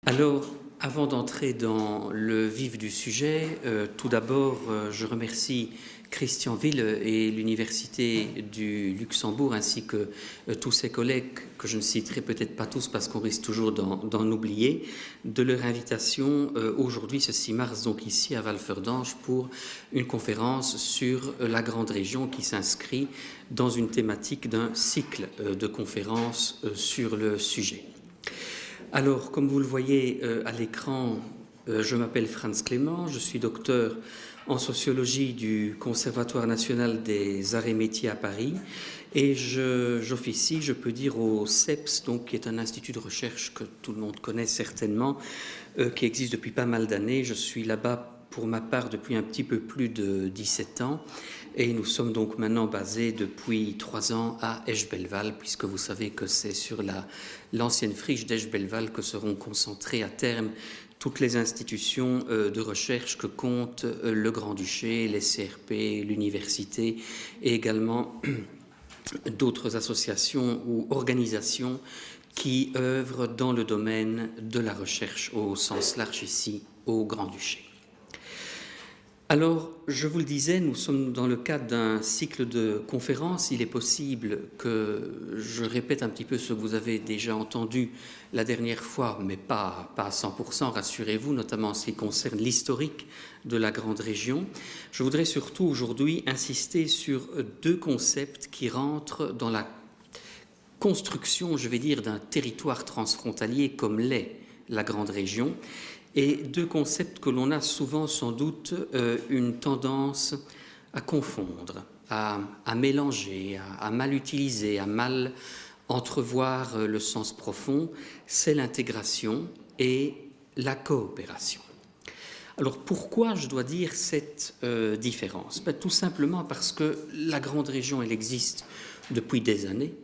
Alors, avant d'entrer dans le vif du sujet, tout d'abord, je remercie Christian Ville et l'Université du Luxembourg, ainsi que tous ses collègues, que je ne citerai peut-être pas tous parce qu'on risque toujours d'en oublier, de leur invitation aujourd'hui, ce 6 mars, donc ici à Walferdinge, pour une conférence sur la grande région qui s'inscrit dans une thématique d'un cycle de conférences sur le sujet. Alors, comme vous le voyez à l'écran, je m'appelle Franz Clément, je suis docteur en sociologie du Conservatoire national des arts et métiers à Paris et j'officie, je peux dire, au CEPS, donc, qui est un institut de recherche que tout le monde connaît certainement, qui existe depuis pas mal d'années. Je suis là-bas pour ma part depuis un petit peu plus de 17 ans et nous sommes donc maintenant basés depuis 3 ans à Esch-Bellewalle, puisque vous savez que c'est sur l'ancienne friche d'Esch-Bellewalle que seront concentrées à terme toutes les institutions de recherche que compte le Grand-Duché, les CRP, l'université et également d'autres associations ou organisations qui œuvrent dans le domaine de la recherche au sens large ici au Grand-Duché. Alors, je vous le disais, nous sommes dans le cadre d'un cycle de conférences. Il est possible que je répète un petit peu ce que vous avez déjà entendu la dernière fois, mais pas à 100%, rassurez-vous, notamment en ce qui concerne l'historique de la grande région. Je voudrais surtout aujourd'hui insister sur 2 concepts qui rentrent dans la construction, je vais dire, d'un territoire transfrontalier comme l'est la grande région, et 2 concepts que l'on a souvent sans doute une tendance à confondre, à mélanger, à mal utiliser, à mal entrevoir le sens profond, c'est l'intégration et la coopération. Alors pourquoi je dois dire cette différence? Tout simplement parce que la grande région, elle existe depuis des années.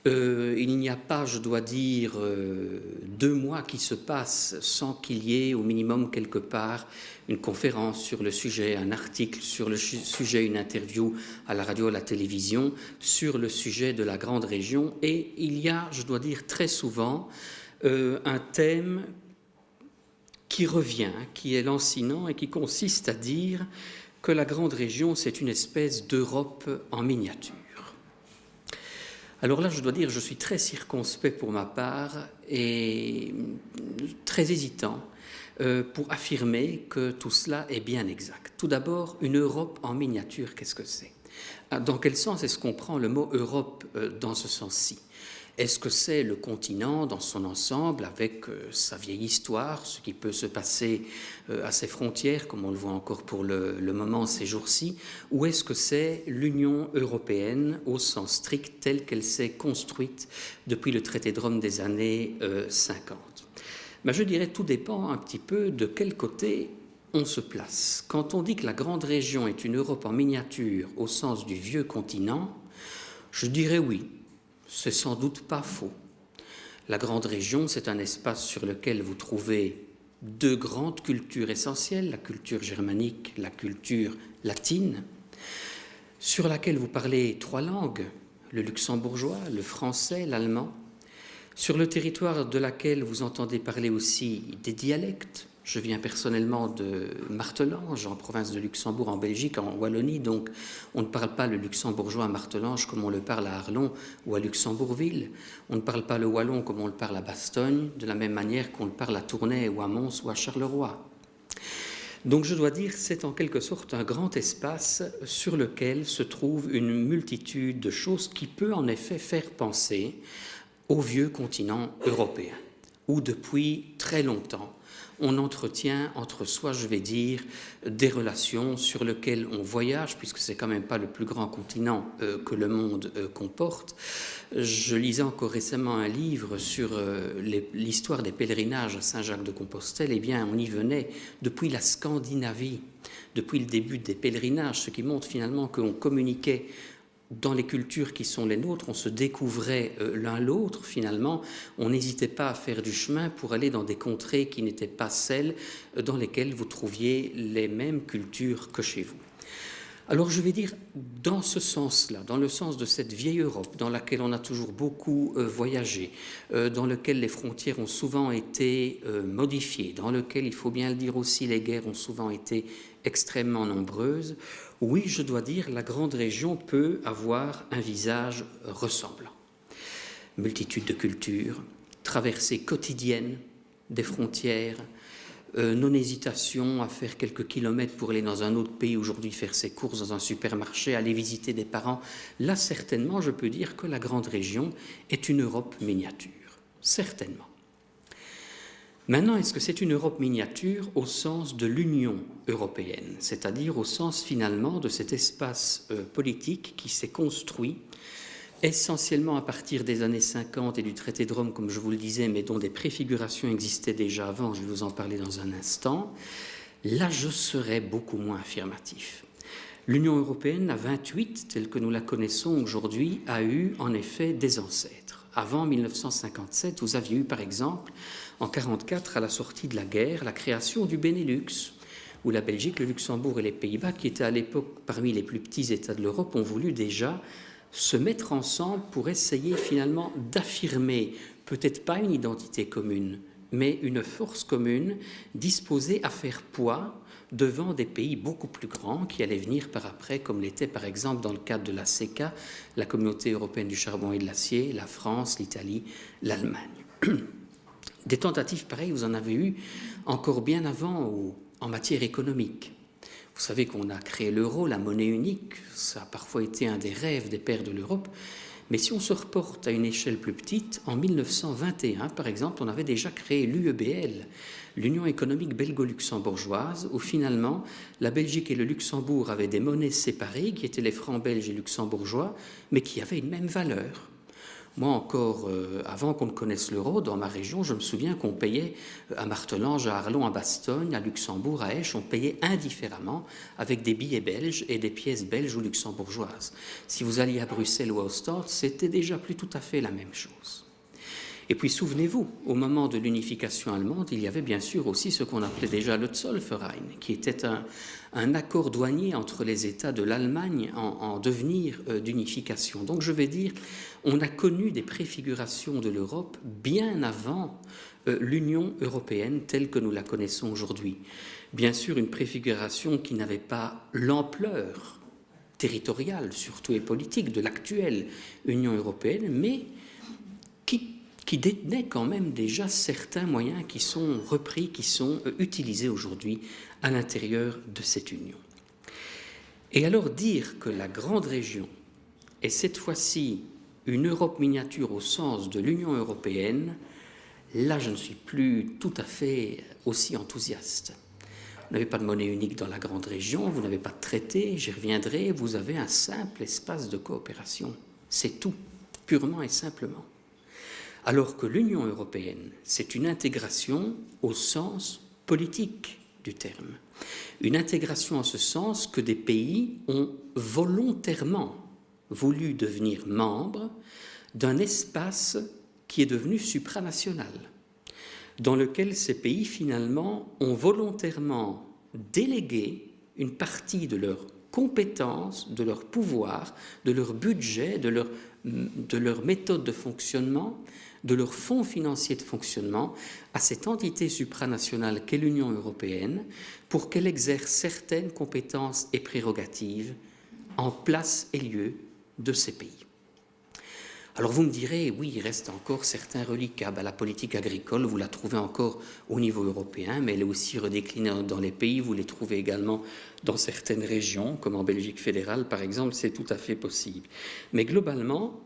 Il n'y a pas, je dois dire, 2 mois qui se passent sans qu'il y ait au minimum quelque part une conférence sur le sujet, un article sur le sujet, une interview à la radio, à la télévision, sur le sujet de la grande région. Et il y a, je dois dire, très souvent un thème qui revient, qui est lancinant et qui consiste à dire que la grande région, c'est une espèce d'Europe en miniature. Alors là, je dois dire, je suis très circonspect pour ma part et très hésitant pour affirmer que tout cela est bien exact. Tout d'abord, une Europe en miniature, qu'est-ce que c'est? Dans quel sens est-ce qu'on prend le mot Europe dans ce sens-ci? Est-ce que c'est le continent dans son ensemble, avec sa vieille histoire, ce qui peut se passer à ses frontières, comme on le voit encore pour le moment ces jours-ci, ou est-ce que c'est l'Union européenne au sens strict, telle qu'elle s'est construite depuis le traité de Rome des années 50? Je dirais tout dépend un petit peu de quel côté on se place. Quand on dit que la grande région est une Europe en miniature au sens du vieux continent, je dirais oui. C'est sans doute pas faux. La grande région, c'est un espace sur lequel vous trouvez 2 grandes cultures essentielles, la culture germanique, la culture latine, sur laquelle vous parlez 3 langues, le luxembourgeois, le français, l'allemand, sur le territoire de laquelle vous entendez parler aussi des dialectes. Je viens personnellement de Martelange, en province de Luxembourg, en Belgique, en Wallonie, donc on ne parle pas le luxembourgeois à Martelange comme on le parle à Arlon ou à Luxembourgville. On ne parle pas le wallon comme on le parle à Bastogne, de la même manière qu'on le parle à Tournai ou à Mons ou à Charleroi. Donc je dois dire, c'est en quelque sorte un grand espace sur lequel se trouve une multitude de choses qui peut en effet faire penser au vieux continent européen, où depuis très longtemps, on entretient entre soi, je vais dire, des relations sur lesquelles on voyage, puisque c'est quand même pas le plus grand continent que le monde comporte. Je lisais encore récemment un livre sur l'histoire des pèlerinages à Saint-Jacques-de-Compostelle. Eh bien, on y venait depuis la Scandinavie, depuis le début des pèlerinages, ce qui montre finalement qu'on communiquait dans les cultures qui sont les nôtres, on se découvrait l'un l'autre finalement, on n'hésitait pas à faire du chemin pour aller dans des contrées qui n'étaient pas celles dans lesquelles vous trouviez les mêmes cultures que chez vous. Alors je vais dire dans ce sens-là, dans le sens de cette vieille Europe dans laquelle on a toujours beaucoup voyagé, dans laquelle les frontières ont souvent été modifiées, dans lequel, il faut bien le dire aussi, les guerres ont souvent été extrêmement nombreuses, oui, je dois dire, la grande région peut avoir un visage ressemblant. Multitude de cultures, traversée quotidienne des frontières, non-hésitation à faire quelques kilomètres pour aller dans un autre pays, aujourd'hui faire ses courses dans un supermarché, aller visiter des parents. Là, certainement, je peux dire que la grande région est une Europe miniature. Certainement. Maintenant, est-ce que c'est une Europe miniature au sens de l'Union européenne, c'est-à-dire au sens finalement de cet espace politique qui s'est construit essentiellement à partir des années 50 et du traité de Rome, comme je vous le disais, mais dont des préfigurations existaient déjà avant, je vais vous en parler dans un instant, là je serais beaucoup moins affirmatif. L'Union européenne, à 28, telle que nous la connaissons aujourd'hui, a eu en effet des ancêtres. Avant 1957, vous aviez eu par exemple, en 1944, à la sortie de la guerre, la création du Benelux, où la Belgique, le Luxembourg et les Pays-Bas, qui étaient à l'époque parmi les plus petits États de l'Europe, ont voulu déjà se mettre ensemble pour essayer finalement d'affirmer, peut-être pas une identité commune, mais une force commune disposée à faire poids devant des pays beaucoup plus grands qui allaient venir par après, comme l'était par exemple dans le cadre de la CECA, la Communauté européenne du charbon et de l'acier, la France, l'Italie, l'Allemagne. Des tentatives pareilles, vous en avez eu encore bien avant en matière économique. Vous savez qu'on a créé l'euro, la monnaie unique, ça a parfois été un des rêves des pères de l'Europe, mais si on se reporte à une échelle plus petite, en 1921, par exemple, on avait déjà créé l'UEBL, l'Union économique belgo-luxembourgeoise, où finalement la Belgique et le Luxembourg avaient des monnaies séparées, qui étaient les francs belges et luxembourgeois, mais qui avaient une même valeur. Moi encore, avant qu'on ne connaisse l'euro, dans ma région, je me souviens qu'on payait à Martelange, à Arlon, à Bastogne, à Luxembourg, à Esch, on payait indifféremment avec des billets belges et des pièces belges ou luxembourgeoises. Si vous alliez à Bruxelles ou à Ostende, c'était déjà plus tout à fait la même chose. Et puis souvenez-vous, au moment de l'unification allemande, il y avait bien sûr aussi ce qu'on appelait déjà le Zollverein, qui était un accord douanier entre les États de l'Allemagne en devenir d'unification. Donc je vais dire, on a connu des préfigurations de l'Europe bien avant l'Union européenne telle que nous la connaissons aujourd'hui. Bien sûr, une préfiguration qui n'avait pas l'ampleur territoriale, surtout et politique, de l'actuelle Union européenne, mais qui détenait quand même déjà certains moyens qui sont repris, qui sont utilisés aujourd'hui à l'intérieur de cette union. Et alors dire que la grande région est cette fois-ci une Europe miniature au sens de l'Union européenne, là je ne suis plus tout à fait aussi enthousiaste. Vous n'avez pas de monnaie unique dans la grande région, vous n'avez pas de traité, j'y reviendrai, vous avez un simple espace de coopération. C'est tout, purement et simplement. Alors que l'Union européenne, c'est une intégration au sens politique du terme. Une intégration en ce sens que des pays ont volontairement voulu devenir membres d'un espace qui est devenu supranational, dans lequel ces pays finalement ont volontairement délégué une partie de leurs compétences, de leur pouvoir, de leur budget, de leur méthode de fonctionnement, de leurs fonds financiers de fonctionnement à cette entité supranationale qu'est l'Union européenne pour qu'elle exerce certaines compétences et prérogatives en place et lieu de ces pays. Alors vous me direz, oui, il reste encore certains reliquats. La politique agricole, vous la trouvez encore au niveau européen, mais elle est aussi redéclinée dans les pays, vous les trouvez également dans certaines régions, comme en Belgique fédérale par exemple, c'est tout à fait possible. Mais globalement,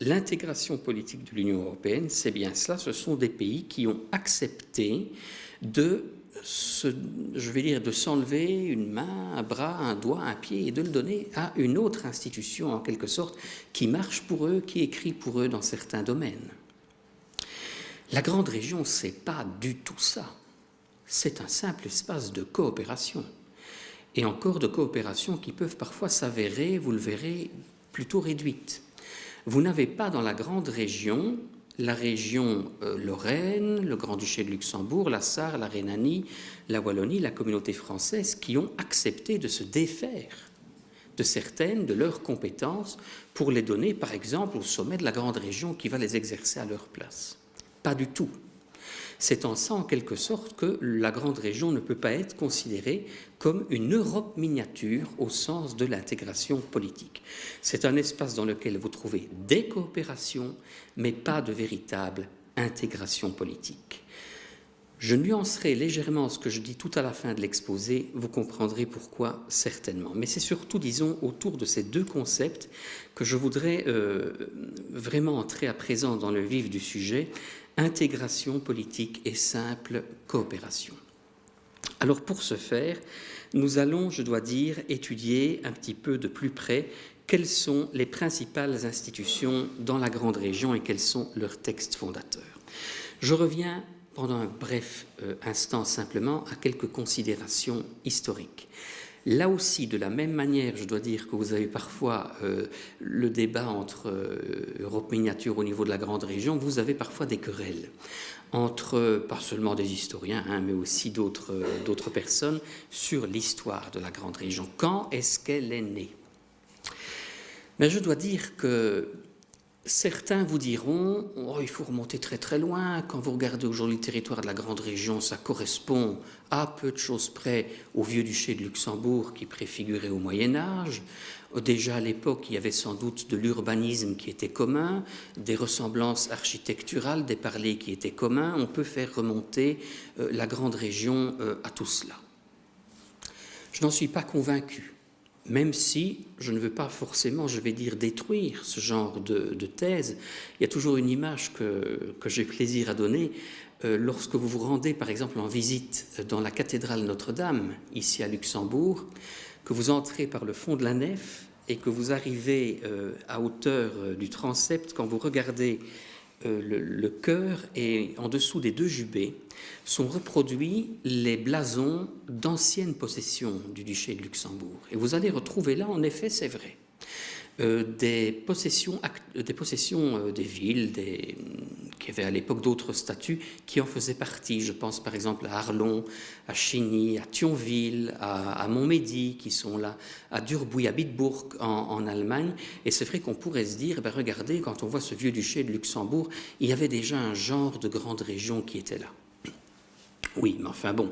l'intégration politique de l'Union européenne, c'est bien cela, ce sont des pays qui ont accepté de s'enlever une main, un bras, un doigt, un pied et de le donner à une autre institution en quelque sorte qui marche pour eux, qui écrit pour eux dans certains domaines. La grande région, c'est pas du tout ça. C'est un simple espace de coopération. Et encore de coopération qui peuvent parfois s'avérer, vous le verrez, plutôt réduites. Vous n'avez pas dans la grande région, la région Lorraine, le Grand-Duché de Luxembourg, la Sarre, la Rhénanie, la Wallonie, la communauté française qui ont accepté de se défaire de certaines de leurs compétences pour les donner, par exemple, au sommet de la grande région qui va les exercer à leur place. Pas du tout. C'est en ça, en quelque sorte, que la grande région ne peut pas être considérée comme une Europe miniature au sens de l'intégration politique. C'est un espace dans lequel vous trouvez des coopérations, mais pas de véritable intégration politique. Je nuancerai légèrement ce que je dis tout à la fin de l'exposé, vous comprendrez pourquoi certainement. Mais c'est surtout, disons, autour de ces deux concepts que je voudrais vraiment entrer à présent dans le vif du sujet, intégration politique et simple coopération. Alors pour ce faire, nous allons, je dois dire, étudier un petit peu de plus près quelles sont les principales institutions dans la grande région et quels sont leurs textes fondateurs. Je reviens pendant un bref instant simplement à quelques considérations historiques. Là aussi, de la même manière, je dois dire que vous avez parfois le débat entre Europe miniature au niveau de la grande région, vous avez parfois des querelles entre, pas seulement des historiens, mais aussi d'autres personnes, sur l'histoire de la grande région. Quand est-ce qu'elle est née ? Mais je dois dire que certains vous diront il faut remonter très très loin. Quand vous regardez aujourd'hui le territoire de la grande région, ça correspond à peu de choses près au vieux-duché de Luxembourg qui préfigurait au Moyen-Âge. Déjà à l'époque, il y avait sans doute de l'urbanisme qui était commun, des ressemblances architecturales, des parlers qui étaient communs. On peut faire remonter la grande région à tout cela. Je n'en suis pas convaincu. Même si je ne veux pas forcément, je vais dire, détruire ce genre de thèse, il y a toujours une image que j'ai plaisir à donner lorsque vous vous rendez, par exemple, en visite dans la cathédrale Notre-Dame, ici à Luxembourg, que vous entrez par le fond de la nef et que vous arrivez à hauteur du transept, quand vous regardez le chœur et en dessous des deux jubés sont reproduits les blasons d'anciennes possessions du duché de Luxembourg. Et vous allez retrouver là, en effet, c'est vrai, des possessions des villes, qui avaient à l'époque d'autres statuts, qui en faisaient partie. Je pense par exemple à Arlon, à Chigny, à Thionville, à Montmédy, qui sont là, à Durbuy, à Bitburg en Allemagne. Et c'est vrai qu'on pourrait se dire, regardez, quand on voit ce vieux duché de Luxembourg, il y avait déjà un genre de grande région qui était là. Oui, mais enfin bon,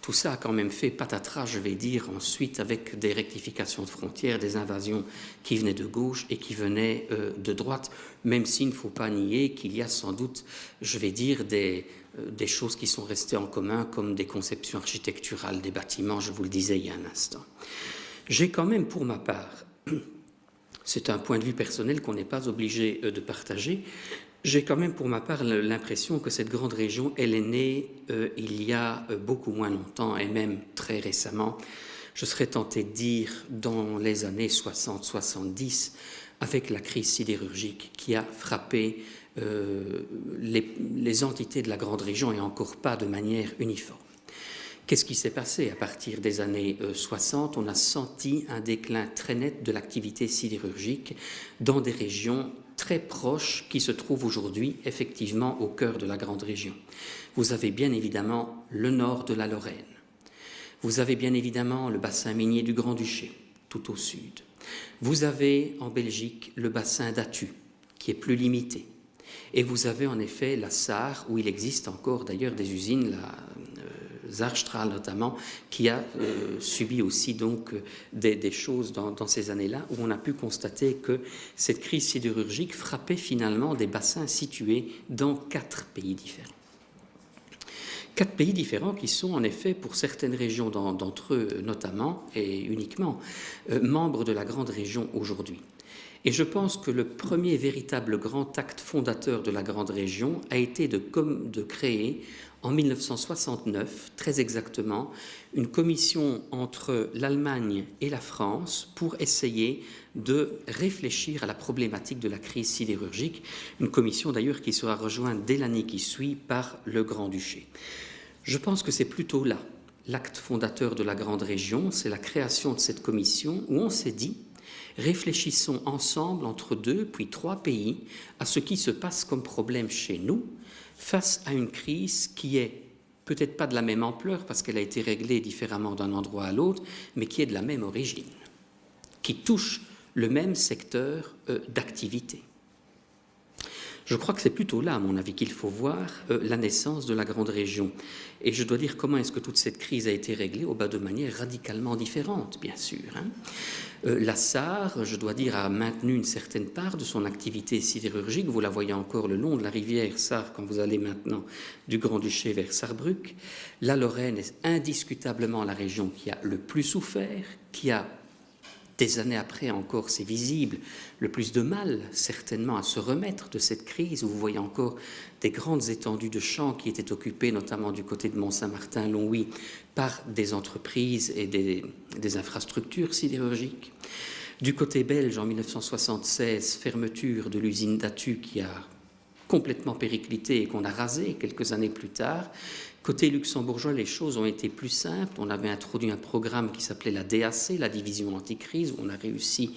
tout ça a quand même fait patatras, je vais dire, ensuite avec des rectifications de frontières, des invasions qui venaient de gauche et qui venaient de droite, même s'il ne faut pas nier qu'il y a sans doute, je vais dire, des choses qui sont restées en commun, comme des conceptions architecturales des bâtiments, je vous le disais il y a un instant. J'ai quand même pour ma part, c'est un point de vue personnel qu'on n'est pas obligé de partager, j'ai quand même pour ma part l'impression que cette grande région, elle est née il y a beaucoup moins longtemps et même très récemment. Je serais tenté de dire dans les années 60-70, avec la crise sidérurgique qui a frappé les entités de la grande région et encore pas de manière uniforme. Qu'est-ce qui s'est passé à partir des années 60 ? On a senti un déclin très net de l'activité sidérurgique dans des régions très proches qui se trouvent aujourd'hui effectivement au cœur de la grande région. Vous avez bien évidemment le nord de la Lorraine. Vous avez bien évidemment le bassin minier du Grand-Duché, tout au sud. Vous avez en Belgique le bassin d'Attu, qui est plus limité. Et vous avez en effet la Sarre, où il existe encore d'ailleurs des usines, la Zarstrahl notamment, qui a subi aussi donc des choses dans ces années-là, où on a pu constater que cette crise sidérurgique frappait finalement des bassins situés dans 4 pays différents. 4 pays différents qui sont en effet, pour certaines régions d'entre eux notamment et uniquement, membres de la grande région aujourd'hui. Et je pense que le premier véritable grand acte fondateur de la grande région a été de créer en 1969, très exactement, une commission entre l'Allemagne et la France pour essayer de réfléchir à la problématique de la crise sidérurgique, une commission d'ailleurs qui sera rejointe dès l'année qui suit par le Grand-Duché. Je pense que c'est plutôt là l'acte fondateur de la grande région, c'est la création de cette commission où on s'est dit réfléchissons ensemble entre 2 puis 3 pays à ce qui se passe comme problème chez nous face à une crise qui est peut-être pas de la même ampleur parce qu'elle a été réglée différemment d'un endroit à l'autre, mais qui est de la même origine. qui touchent le même secteur d'activité. Je crois que c'est plutôt là, à mon avis, qu'il faut voir la naissance de la grande région. Et je dois dire comment est-ce que toute cette crise a été réglée, de manière radicalement différente, bien sûr. La Sarre, je dois dire, a maintenu une certaine part de son activité sidérurgique. Vous la voyez encore le long de la rivière Sarre quand vous allez maintenant du Grand-Duché vers Sarrebruck. La Lorraine est indiscutablement la région qui a le plus souffert, qui a des années après encore, c'est visible, le plus de mal certainement à se remettre de cette crise. Vous voyez encore des grandes étendues de champs qui étaient occupées, notamment du côté de Mont-Saint-Martin, Longwy, par des entreprises et des infrastructures sidérurgiques. Du côté belge, en 1976, fermeture de l'usine d'Attu qui a complètement périclité et qu'on a rasé quelques années plus tard. Côté luxembourgeois, les choses ont été plus simples. On avait introduit un programme qui s'appelait la DAC, la division anticrise, où on a réussi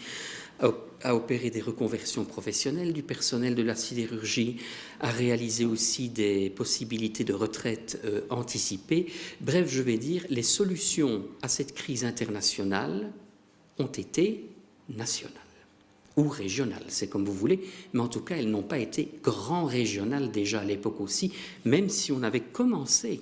à opérer des reconversions professionnelles du personnel de la sidérurgie, à réaliser aussi des possibilités de retraite anticipées. Bref, je vais dire, les solutions à cette crise internationale ont été nationales ou régionales, c'est comme vous voulez, mais en tout cas, elles n'ont pas été grand régionales déjà à l'époque aussi, même si on avait commencé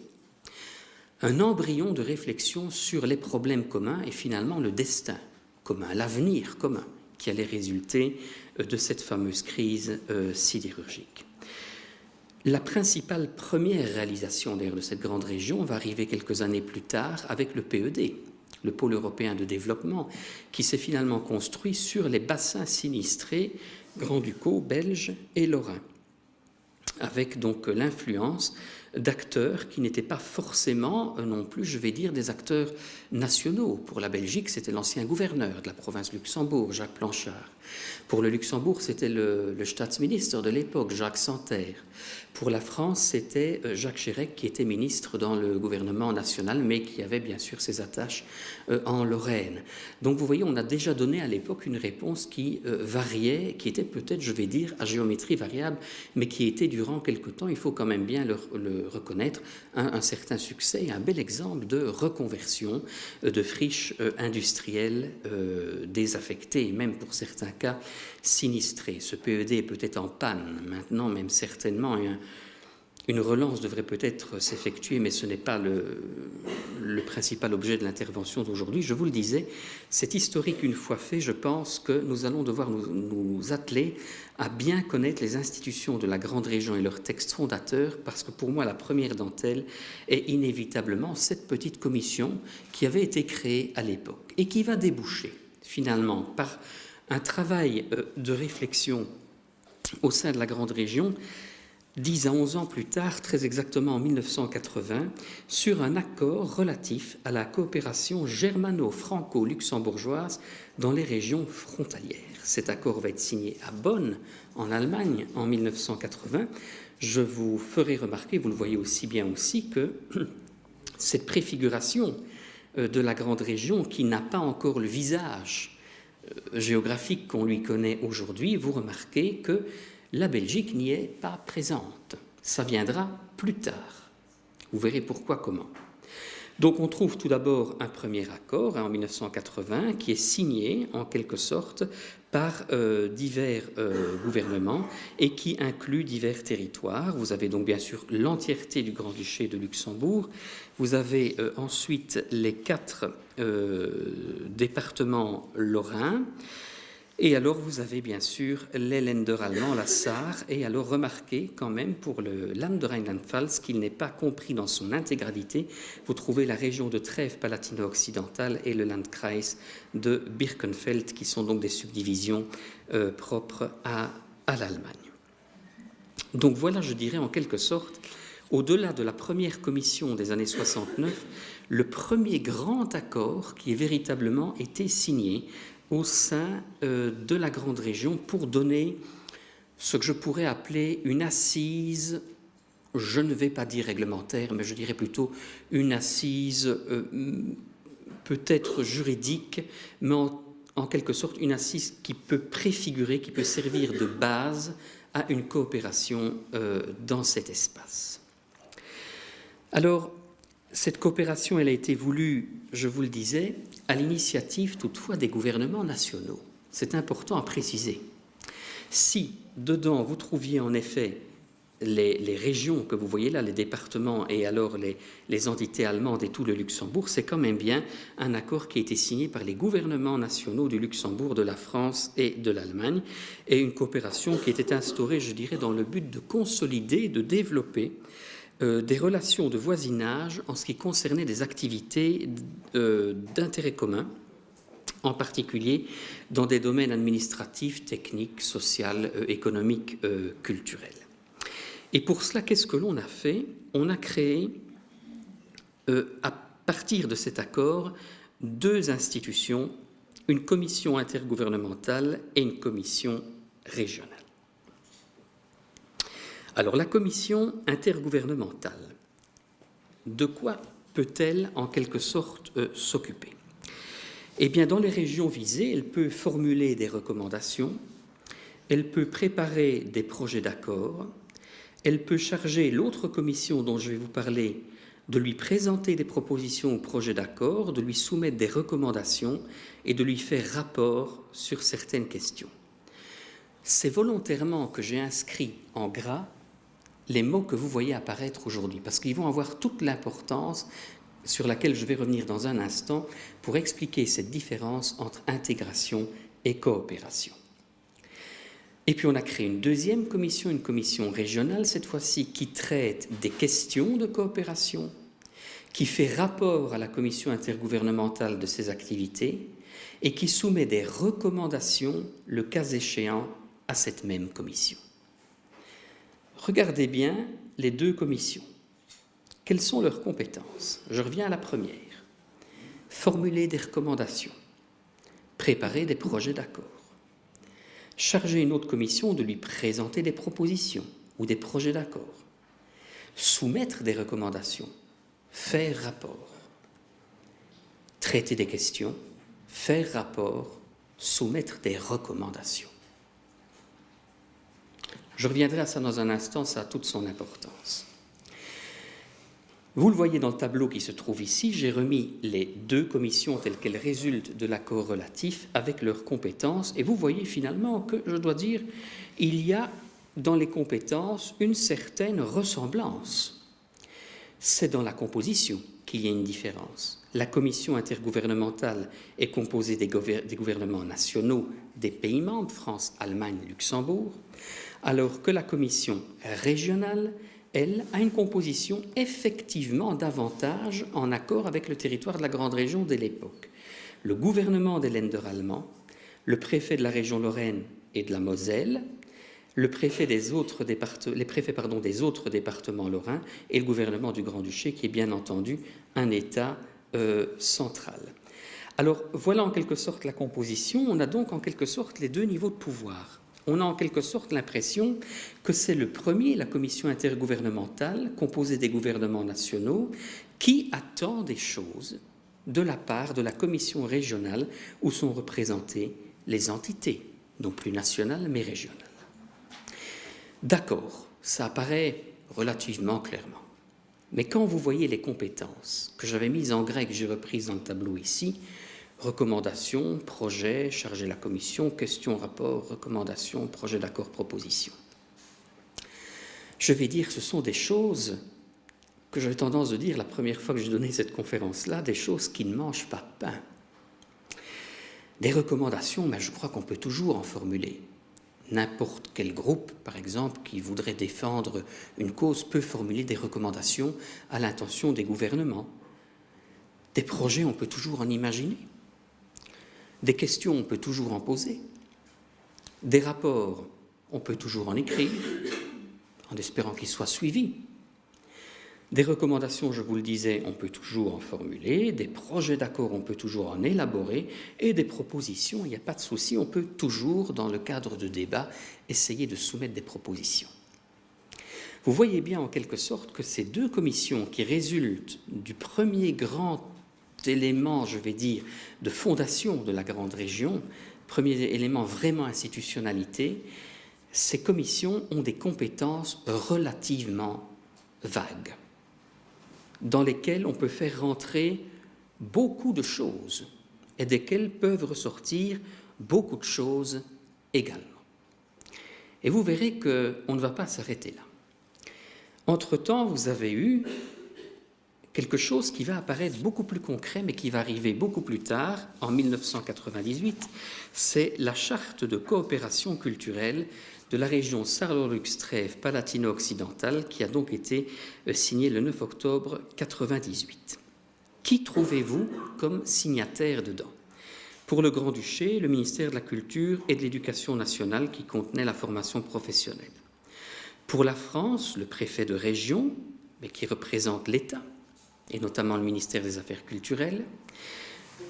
un embryon de réflexion sur les problèmes communs et finalement le destin commun, l'avenir commun qui allait résulter de cette fameuse crise sidérurgique. La principale première réalisation d'ailleurs de cette grande région va arriver quelques années plus tard avec le PED, le pôle européen de développement, qui s'est finalement construit sur les bassins sinistrés grand-ducaux, belges et lorrains, avec donc l'influence d'acteurs qui n'étaient pas forcément non plus, je vais dire, des acteurs nationaux. Pour la Belgique, c'était l'ancien gouverneur de la province Luxembourg, Jacques Blanchard. Pour le Luxembourg, c'était le Staatsminister de l'époque, Jacques Santerre. Pour la France, c'était Jacques Chirac qui était ministre dans le gouvernement national, mais qui avait bien sûr ses attaches en Lorraine. Donc vous voyez, on a déjà donné à l'époque une réponse qui variait, qui était peut-être, je vais dire, à géométrie variable, mais qui était durant quelque temps, il faut quand même bien le reconnaître, un certain succès, un bel exemple de reconversion de friches industrielles désaffectées, même pour certains cas sinistrées. Ce PED est peut-être en panne maintenant, même certainement. Une relance devrait peut-être s'effectuer, mais ce n'est pas le principal objet de l'intervention d'aujourd'hui. Je vous le disais, c'est historique une fois fait. Je pense que nous allons devoir nous atteler à bien connaître les institutions de la grande région et leurs textes fondateurs, parce que pour moi, la première d'entre elles est inévitablement cette petite commission qui avait été créée à l'époque et qui va déboucher finalement par un travail de réflexion au sein de la grande région 10 à 11 ans plus tard, très exactement en 1980, sur un accord relatif à la coopération germano-franco-luxembourgeoise dans les régions frontalières. Cet accord va être signé à Bonn, en Allemagne, en 1980. Je vous ferai remarquer, vous le voyez aussi bien aussi, que cette préfiguration de la grande région, qui n'a pas encore le visage géographique qu'on lui connaît aujourd'hui, vous remarquez que la Belgique n'y est pas présente. Ça viendra plus tard. Vous verrez pourquoi, comment. Donc on trouve tout d'abord un premier accord en 1980 qui est signé en quelque sorte par divers gouvernements et qui inclut divers territoires. Vous avez donc bien sûr l'entièreté du Grand-Duché de Luxembourg. Vous avez ensuite les 4 départements lorrains. Et alors, vous avez bien sûr les Länder allemands, la Sarre, et alors remarquez quand même pour le Land de Rheinland-Pfalz qu'il n'est pas compris dans son intégralité. Vous trouvez la région de Trèves palatino-occidentale et le Landkreis de Birkenfeld, qui sont donc des subdivisions propres à l'Allemagne. Donc voilà, je dirais en quelque sorte, au-delà de la première commission des années 69, le premier grand accord qui ait véritablement été signé au sein de la grande région pour donner ce que je pourrais appeler une assise, je ne vais pas dire réglementaire, mais je dirais plutôt une assise peut-être juridique, mais en quelque sorte une assise qui peut préfigurer, qui peut servir de base à une coopération dans cet espace. Alors, Cette coopération, elle a été voulue, je vous le disais, à l'initiative toutefois des gouvernements nationaux. C'est important à préciser. Si dedans vous trouviez en effet les régions que vous voyez là, les départements et alors les entités allemandes et tout le Luxembourg, c'est quand même bien un accord qui a été signé par les gouvernements nationaux du Luxembourg, de la France et de l'Allemagne, et une coopération qui était instaurée, je dirais, dans le but de consolider, de développer des relations de voisinage en ce qui concernait des activités d'intérêt commun, en particulier dans des domaines administratifs, techniques, sociaux, économiques, culturels. Et pour cela, qu'est-ce que l'on a fait? On a créé, à partir de cet accord, deux institutions, une commission intergouvernementale et une commission régionale. Alors, la commission intergouvernementale, de quoi peut-elle en quelque sorte s'occuper? Eh bien, dans les régions visées, elle peut formuler des recommandations, elle peut préparer des projets d'accord, elle peut charger l'autre commission dont je vais vous parler de lui présenter des propositions ou projets d'accord, de lui soumettre des recommandations et de lui faire rapport sur certaines questions. C'est volontairement que j'ai inscrit en gras les mots que vous voyez apparaître aujourd'hui, parce qu'ils vont avoir toute l'importance sur laquelle je vais revenir dans un instant pour expliquer cette différence entre intégration et coopération. Et puis on a créé une deuxième commission, une commission régionale cette fois-ci, qui traite des questions de coopération, qui fait rapport à la commission intergouvernementale de ses activités et qui soumet des recommandations, le cas échéant, à cette même commission. Regardez bien les deux commissions. Quelles sont leurs compétences? Je reviens à la première. Formuler des recommandations, préparer des projets d'accord, charger une autre commission de lui présenter des propositions ou des projets d'accord, soumettre des recommandations, faire rapport, traiter des questions, faire rapport, soumettre des recommandations. Je reviendrai à ça dans un instant, ça a toute son importance. Vous le voyez dans le tableau qui se trouve ici, j'ai remis les deux commissions telles qu'elles résultent de l'accord relatif avec leurs compétences. Et vous voyez finalement que, je dois dire, il y a dans les compétences une certaine ressemblance. C'est dans la composition qu'il y a une différence. La commission intergouvernementale est composée des gouvernements nationaux des pays membres, France, Allemagne, Luxembourg, alors que la commission régionale, elle, a une composition effectivement davantage en accord avec le territoire de la Grande Région de l'époque. Le gouvernement des Länder allemands, le préfet de la région Lorraine et de la Moselle, les préfets des autres départements lorrains et le gouvernement du Grand-Duché, qui est bien entendu un État central. Alors, voilà en quelque sorte la composition. On a donc en quelque sorte les deux niveaux de pouvoir. On a en quelque sorte l'impression que c'est le premier, la commission intergouvernementale, composée des gouvernements nationaux, qui attend des choses de la part de la commission régionale où sont représentées les entités, non plus nationales mais régionales. D'accord, ça apparaît relativement clairement. Mais quand vous voyez les compétences que j'avais mises en grec, j'ai reprises dans le tableau ici, recommandations, projets, charger la commission, questions, rapports, recommandations, projets d'accord, propositions. Je vais dire, ce sont des choses que j'avais tendance de dire la première fois que j'ai donné cette conférence-là, des choses qui ne mangent pas de pain. Des recommandations, mais je crois qu'on peut toujours en formuler. N'importe quel groupe, par exemple, qui voudrait défendre une cause peut formuler des recommandations à l'intention des gouvernements. Des projets, on peut toujours en imaginer. Des questions, on peut toujours en poser. Des rapports, on peut toujours en écrire, en espérant qu'ils soient suivis. Des recommandations, je vous le disais, on peut toujours en formuler. Des projets d'accord, on peut toujours en élaborer. Et des propositions, il n'y a pas de souci, on peut toujours, dans le cadre de débats, essayer de soumettre des propositions. Vous voyez bien en quelque sorte que ces deux commissions qui résultent du premier grand élément, je vais dire, de fondation de la grande région, premier élément vraiment institutionnalité, ces commissions ont des compétences relativement vagues. dans lesquels on peut faire rentrer beaucoup de choses et desquelles peuvent ressortir beaucoup de choses également. Et vous verrez qu'on ne va pas s'arrêter là. Entre-temps, vous avez eu quelque chose qui va apparaître beaucoup plus concret, mais qui va arriver beaucoup plus tard, en 1998, c'est la charte de coopération culturelle de la région Sarlor-Lux-Trèves palatino-occidentale, qui a donc été signée le 9 octobre 1998. Qui trouvez-vous comme signataire dedans? Pour le Grand-Duché, le ministère de la Culture et de l'Éducation nationale, qui contenait la formation professionnelle. Pour la France, le préfet de région, mais qui représente l'État, et notamment le ministère des Affaires culturelles.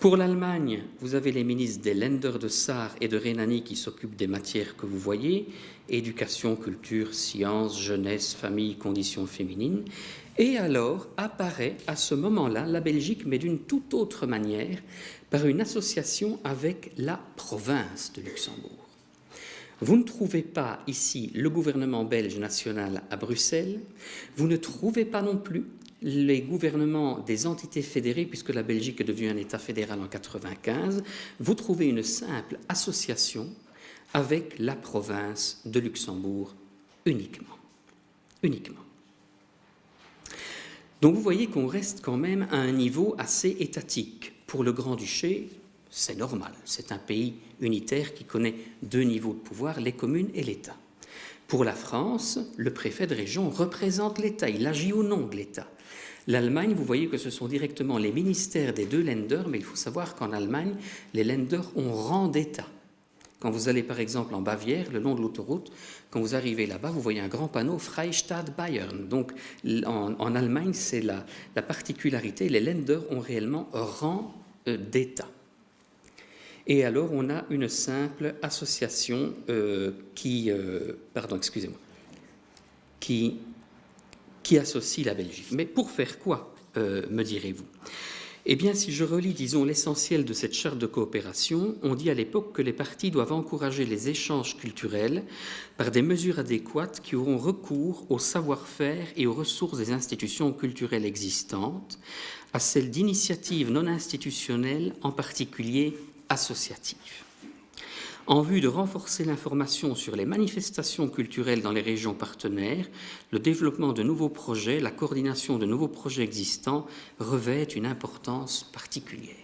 Pour l'Allemagne, vous avez les ministres des Länder de Saar et de Rhénanie qui s'occupent des matières que vous voyez, éducation, culture, sciences, jeunesse, famille, conditions féminines. Et alors apparaît à ce moment-là la Belgique, mais d'une toute autre manière, par une association avec la province de Luxembourg. Vous ne trouvez pas ici le gouvernement belge national à Bruxelles, vous ne trouvez pas non plus les gouvernements des entités fédérées, puisque la Belgique est devenue un État fédéral en 1995, vous trouvez une simple association avec la province de Luxembourg uniquement. Donc vous voyez qu'on reste quand même à un niveau assez étatique. Pour le Grand-Duché, c'est normal, c'est un pays unitaire qui connaît deux niveaux de pouvoir, les communes et l'État. Pour la France, le préfet de région représente l'État, il agit au nom de l'État. L'Allemagne, vous voyez que ce sont directement les ministères des deux Länder, mais il faut savoir qu'en Allemagne, les Länder ont rang d'État. Quand vous allez par exemple en Bavière, le long de l'autoroute, quand vous arrivez là-bas, vous voyez un grand panneau Freistaat Bayern. Donc en Allemagne, c'est la particularité, les Länder ont réellement rang d'État. Et alors on a une simple association qui associe la Belgique. Mais pour faire quoi, me direz-vous? Eh bien, si je relis, disons, l'essentiel de cette charte de coopération, on dit à l'époque que les parties doivent encourager les échanges culturels par des mesures adéquates qui auront recours au savoir-faire et aux ressources des institutions culturelles existantes, à celles d'initiatives non institutionnelles, en particulier associatives. En vue de renforcer l'information sur les manifestations culturelles dans les régions partenaires, le développement de nouveaux projets, la coordination de nouveaux projets existants revêtent une importance particulière.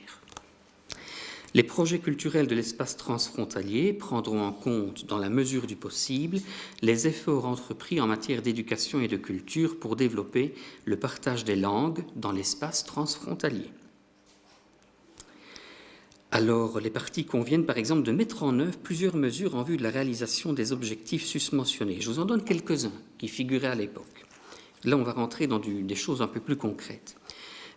Les projets culturels de l'espace transfrontalier prendront en compte, dans la mesure du possible, les efforts entrepris en matière d'éducation et de culture pour développer le partage des langues dans l'espace transfrontalier. Alors, les parties conviennent par exemple de mettre en œuvre plusieurs mesures en vue de la réalisation des objectifs susmentionnés. Je vous en donne quelques-uns qui figuraient à l'époque. Là, on va rentrer dans des choses un peu plus concrètes.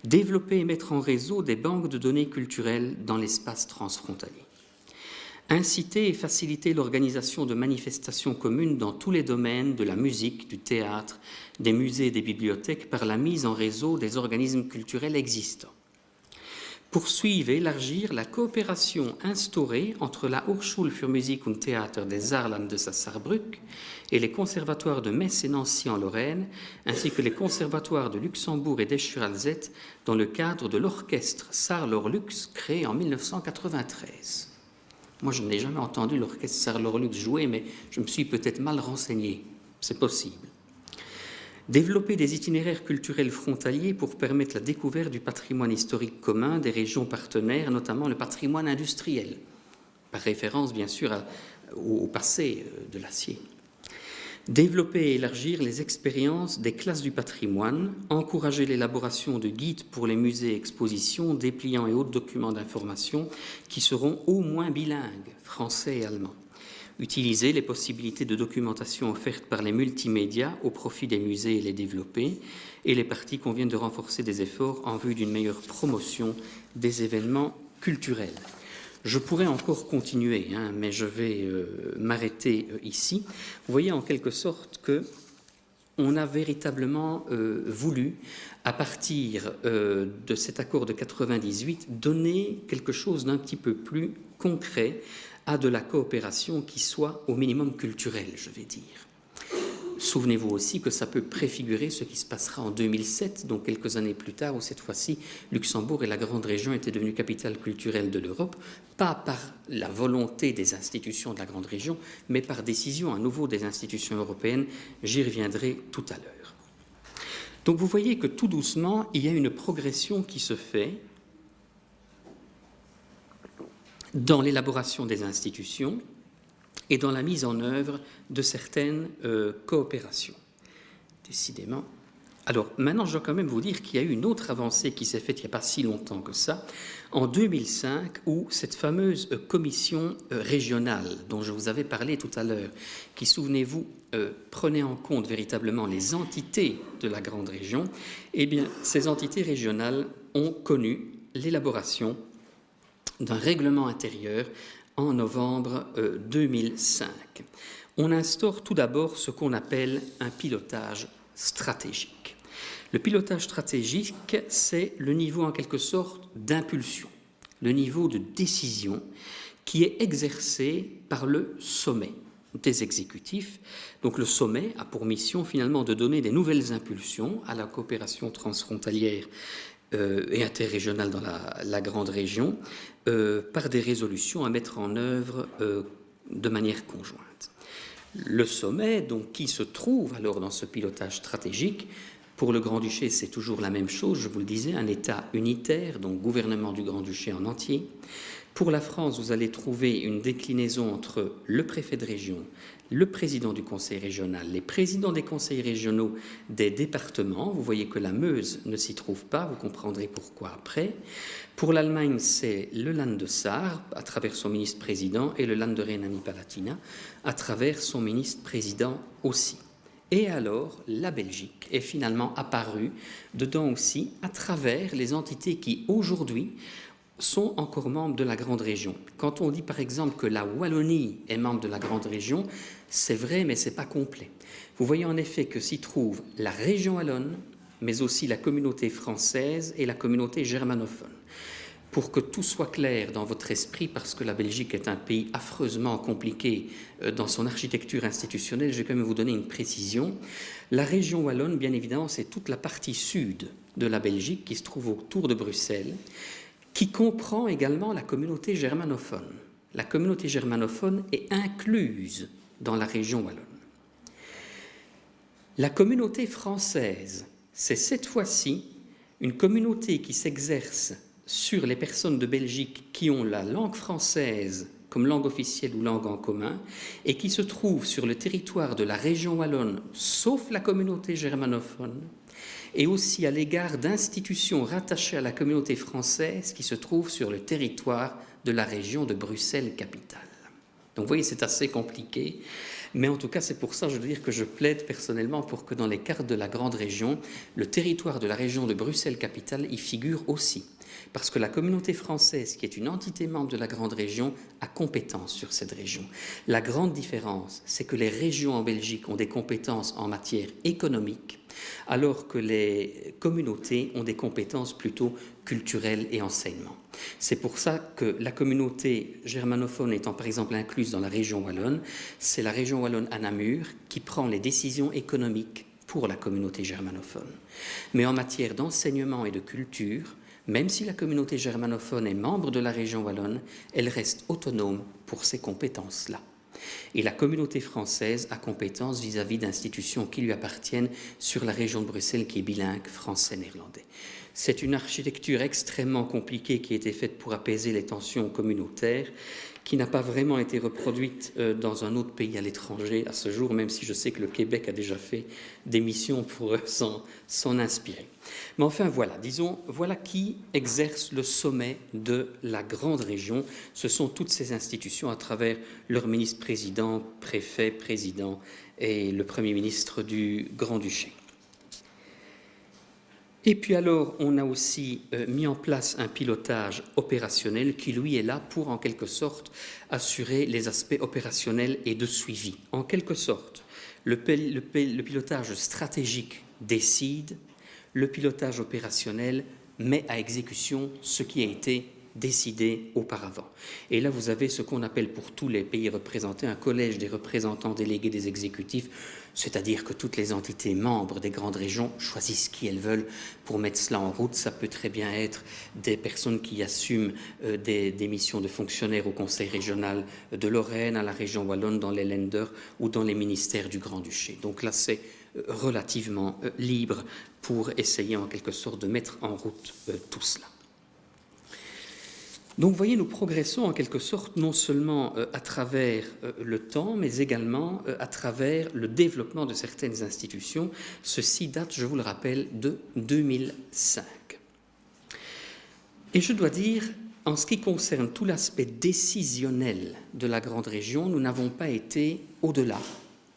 Développer et mettre en réseau des banques de données culturelles dans l'espace transfrontalier. Inciter et faciliter l'organisation de manifestations communes dans tous les domaines de la musique, du théâtre, des musées et des bibliothèques par la mise en réseau des organismes culturels existants. Poursuivre et élargir la coopération instaurée entre la Hochschule für Musik und Theater des Saarland de Saarbrück et les conservatoires de Metz et Nancy en Lorraine, ainsi que les conservatoires de Luxembourg et d'Esch-sur-Alzette dans le cadre de l'orchestre Saarlor-Lux créé en 1993. Moi, je n'ai jamais entendu l'orchestre Saarlor-Lux jouer, mais je me suis peut-être mal renseigné. C'est possible. Développer des itinéraires culturels frontaliers pour permettre la découverte du patrimoine historique commun des régions partenaires, notamment le patrimoine industriel, par référence bien sûr au passé de l'acier. Développer et élargir les expériences des classes du patrimoine, encourager l'élaboration de guides pour les musées et expositions, dépliants et autres documents d'information qui seront au moins bilingues, français et allemand. Utiliser les possibilités de documentation offertes par les multimédias au profit des musées et les développer, et les parties conviennent de renforcer des efforts en vue d'une meilleure promotion des événements culturels. Je pourrais encore continuer, mais je vais m'arrêter ici. Vous voyez en quelque sorte qu'on a véritablement voulu, à partir de cet accord de 98, donner quelque chose d'un petit peu plus concret à de la coopération qui soit au minimum culturelle, je vais dire. Souvenez-vous aussi que ça peut préfigurer ce qui se passera en 2007, donc quelques années plus tard, où cette fois-ci, Luxembourg et la grande région étaient devenus capitale culturelle de l'Europe, pas par la volonté des institutions de la grande région, mais par décision à nouveau des institutions européennes. J'y reviendrai tout à l'heure. Donc vous voyez que tout doucement, il y a une progression qui se fait dans l'élaboration des institutions et dans la mise en œuvre de certaines coopérations. Décidément. Alors, maintenant, je dois quand même vous dire qu'il y a eu une autre avancée qui s'est faite il n'y a pas si longtemps que ça, en 2005, où cette fameuse commission régionale dont je vous avais parlé tout à l'heure, qui, souvenez-vous, prenait en compte véritablement les entités de la grande région, eh bien, ces entités régionales ont connu l'élaboration d'un règlement intérieur en novembre 2005. On instaure tout d'abord ce qu'on appelle un pilotage stratégique. Le pilotage stratégique, c'est le niveau en quelque sorte d'impulsion, le niveau de décision qui est exercé par le sommet des exécutifs. Donc le sommet a pour mission finalement de donner des nouvelles impulsions à la coopération transfrontalière et interrégionale dans la grande région par des résolutions à mettre en œuvre de manière conjointe. Le sommet, donc, qui se trouve alors dans ce pilotage stratégique, pour le Grand-Duché, c'est toujours la même chose, je vous le disais, un État unitaire, donc gouvernement du Grand-Duché en entier. Pour la France, vous allez trouver une déclinaison entre le préfet de région, le président du conseil régional, les présidents des conseils régionaux des départements. Vous voyez que la Meuse ne s'y trouve pas, vous comprendrez pourquoi après. Pour l'Allemagne, c'est le Land de Saar, à travers son ministre-président, et le Land de Rhénanie-Palatinat, à travers son ministre-président aussi. Et alors, la Belgique est finalement apparue dedans aussi, à travers les entités qui, aujourd'hui, sont encore membres de la grande région. Quand on dit par exemple que la Wallonie est membre de la grande région, c'est vrai, mais ce n'est pas complet. Vous voyez en effet que s'y trouve la région wallonne, mais aussi la communauté française et la communauté germanophone. Pour que tout soit clair dans votre esprit, parce que la Belgique est un pays affreusement compliqué dans son architecture institutionnelle, je vais quand même vous donner une précision. La région wallonne, bien évidemment, c'est toute la partie sud de la Belgique qui se trouve autour de Bruxelles, qui comprend également la communauté germanophone. La communauté germanophone est incluse dans la région wallonne. La communauté française, c'est cette fois-ci une communauté qui s'exerce sur les personnes de Belgique qui ont la langue française comme langue officielle ou langue en commun et qui se trouve sur le territoire de la région wallonne, sauf la communauté germanophone, et aussi à l'égard d'institutions rattachées à la communauté française qui se trouvent sur le territoire de la région de Bruxelles-Capitale. Donc vous voyez, c'est assez compliqué, mais en tout cas, c'est pour ça, je veux dire, que je plaide personnellement pour que dans les cartes de la grande région, le territoire de la région de Bruxelles-Capitale y figure aussi. Parce que la communauté française, qui est une entité membre de la grande région, a compétence sur cette région. La grande différence, c'est que les régions en Belgique ont des compétences en matière économique, alors que les communautés ont des compétences plutôt culturelles et enseignement. C'est pour ça que la communauté germanophone étant par exemple incluse dans la région wallonne, c'est la région wallonne à Namur qui prend les décisions économiques pour la communauté germanophone. Mais en matière d'enseignement et de culture, même si la communauté germanophone est membre de la région wallonne, elle reste autonome pour ces compétences-là. Et la communauté française a compétence vis-à-vis d'institutions qui lui appartiennent sur la région de Bruxelles qui est bilingue français-néerlandais. C'est une architecture extrêmement compliquée qui a été faite pour apaiser les tensions communautaires, qui n'a pas vraiment été reproduite dans un autre pays à l'étranger à ce jour, même si je sais que le Québec a déjà fait des missions pour s'en inspirer. Mais enfin voilà, disons, voilà qui exerce le sommet de la grande région. Ce sont toutes ces institutions à travers leur ministre-président, préfet, président et le Premier ministre du Grand-Duché. Et puis alors, on a aussi mis en place un pilotage opérationnel qui, lui, est là pour, en quelque sorte, assurer les aspects opérationnels et de suivi. En quelque sorte, le pilotage stratégique décide, le pilotage opérationnel met à exécution ce qui a été décidé auparavant. Et là, vous avez ce qu'on appelle pour tous les pays représentés un collège des représentants délégués des exécutifs, c'est-à-dire que toutes les entités membres des grandes régions choisissent qui elles veulent pour mettre cela en route. Ça peut très bien être des personnes qui assument des missions de fonctionnaires au Conseil régional de Lorraine, à la région wallonne, dans les Länder ou dans les ministères du Grand-Duché. Donc là, c'est relativement libre pour essayer en quelque sorte de mettre en route tout cela. Donc, vous voyez, nous progressons en quelque sorte non seulement à travers le temps, mais également à travers le développement de certaines institutions. Ceci date, je vous le rappelle, de 2005. Et je dois dire, en ce qui concerne tout l'aspect décisionnel de la grande région, nous n'avons pas été au-delà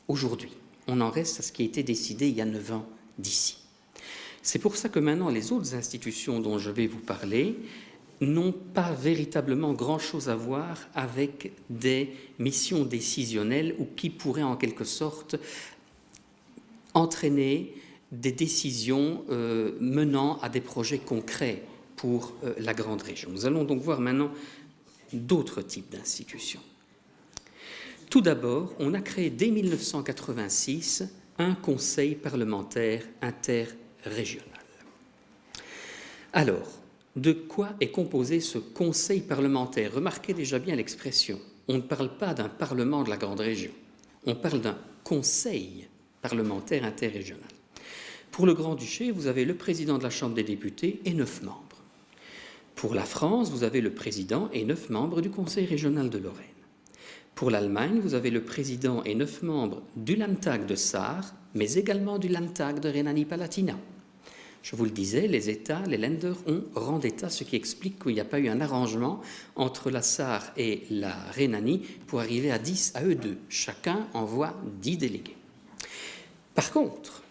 aujourd'hui. On en reste à ce qui a été décidé il y a 9 ans d'ici. C'est pour ça que maintenant, les autres institutions dont je vais vous parler n'ont pas véritablement grand-chose à voir avec des missions décisionnelles ou qui pourraient en quelque sorte entraîner des décisions menant à des projets concrets pour la grande région. Nous allons donc voir maintenant d'autres types d'institutions. Tout d'abord, on a créé dès 1986 un conseil parlementaire interrégional. Alors, de quoi est composé ce conseil parlementaire? Remarquez déjà bien l'expression. On ne parle pas d'un parlement de la grande région. On parle d'un conseil parlementaire interrégional. Pour le Grand-Duché, vous avez le président de la Chambre des députés et 9 membres. Pour la France, vous avez le président et 9 membres du Conseil régional de Lorraine. Pour l'Allemagne, vous avez le président et 9 membres du Landtag de Sarre, mais également du Landtag de Rhénanie-Palatinat. Je vous le disais, les États, les Länder ont rang d'État, ce qui explique qu'il n'y a pas eu un arrangement entre la Sarre et la Rhénanie pour arriver à 10 à eux deux. Chacun envoie 10 délégués. Par contre,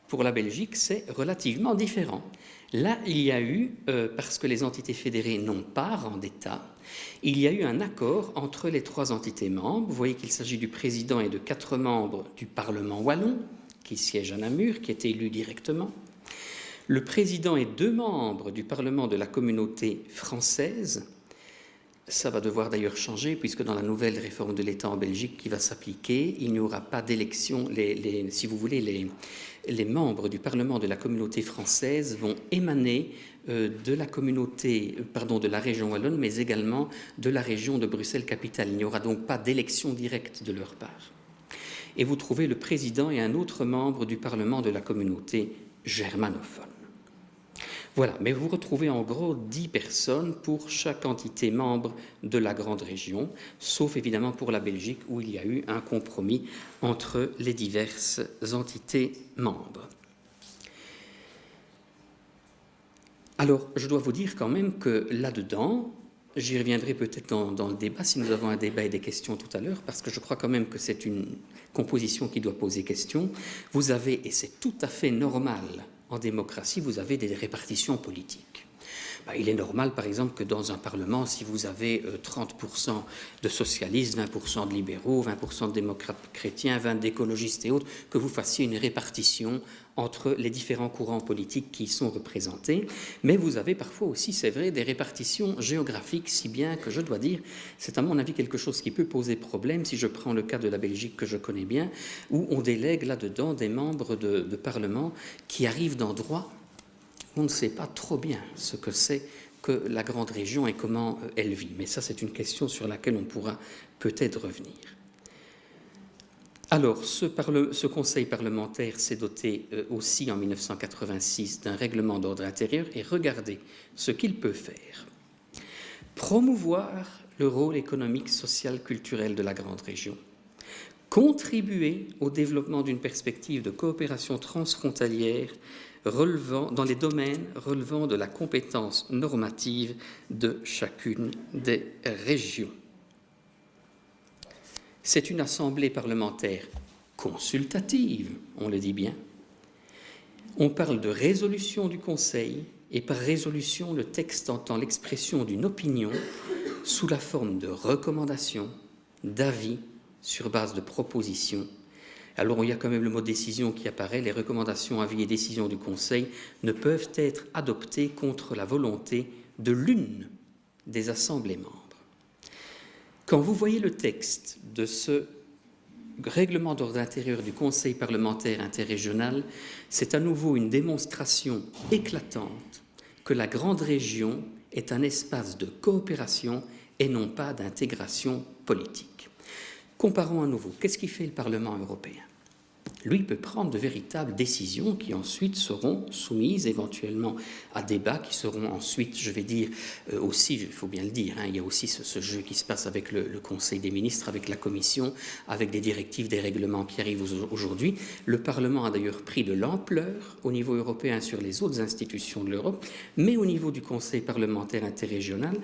pour la Belgique, c'est relativement différent. Là, il y a eu, parce que les entités fédérées n'ont pas rang d'État, il y a eu un accord entre les 3 entités membres. Vous voyez qu'il s'agit du président et de 4 membres du Parlement wallon, qui siègent à Namur, qui étaient élus directement. Le président et 2 membres du Parlement de la communauté française. Ça va devoir d'ailleurs changer, puisque dans la nouvelle réforme de l'État en Belgique qui va s'appliquer, il n'y aura pas d'élection. Si vous voulez, les membres du Parlement de la communauté française vont émaner de la communauté, de la région wallonne, mais également de la région de Bruxelles-Capitale. Il n'y aura donc pas d'élection directe de leur part. Et vous trouvez le président et un autre membre du Parlement de la communauté germanophone. Voilà, mais vous retrouvez en gros 10 personnes pour chaque entité membre de la grande région, sauf évidemment pour la Belgique où il y a eu un compromis entre les diverses entités membres. Alors, je dois vous dire quand même que là-dedans, j'y reviendrai peut-être dans le débat, si nous avons un débat et des questions tout à l'heure, parce que je crois quand même que c'est une composition qui doit poser question. Vous avez, et c'est tout à fait normal, en démocratie, vous avez des répartitions politiques. Il est normal, par exemple, que dans un Parlement, si vous avez 30% de socialistes, 20% de libéraux, 20% de démocrates chrétiens, 20% d'écologistes et autres, que vous fassiez une répartition entre les différents courants politiques qui y sont représentés. Mais vous avez parfois aussi, c'est vrai, des répartitions géographiques, si bien que je dois dire, c'est à mon avis quelque chose qui peut poser problème, si je prends le cas de la Belgique que je connais bien, où on délègue là-dedans des membres de Parlement qui arrivent d'endroits où on ne sait pas trop bien ce que c'est que la grande région et comment elle vit. Mais ça, c'est une question sur laquelle on pourra peut-être revenir. Alors, ce conseil parlementaire s'est doté aussi en 1986 d'un règlement d'ordre intérieur et regardez ce qu'il peut faire. Promouvoir le rôle économique, social, culturel de la grande région. Contribuer au développement d'une perspective de coopération transfrontalière dans les domaines relevant de la compétence normative de chacune des régions. C'est une assemblée parlementaire consultative, on le dit bien. On parle de résolution du Conseil, et par résolution, le texte entend l'expression d'une opinion sous la forme de recommandations, d'avis sur base de propositions. Alors il y a quand même le mot décision qui apparaît. Les recommandations, avis et décisions du Conseil ne peuvent être adoptées contre la volonté de l'une des assemblées membres. Quand vous voyez le texte de ce règlement d'ordre intérieur du Conseil parlementaire interrégional, c'est à nouveau une démonstration éclatante que la grande région est un espace de coopération et non pas d'intégration politique. Comparons à nouveau, qu'est-ce qui fait le Parlement européen ? Lui peut prendre de véritables décisions qui ensuite seront soumises éventuellement à débat, qui seront ensuite, je vais dire, aussi, il faut bien le dire, il y a aussi ce jeu qui se passe avec le Conseil des ministres, avec la Commission, avec des directives, des règlements qui arrivent aujourd'hui. Le Parlement a d'ailleurs pris de l'ampleur au niveau européen sur les autres institutions de l'Europe, mais au niveau du Conseil parlementaire interrégional,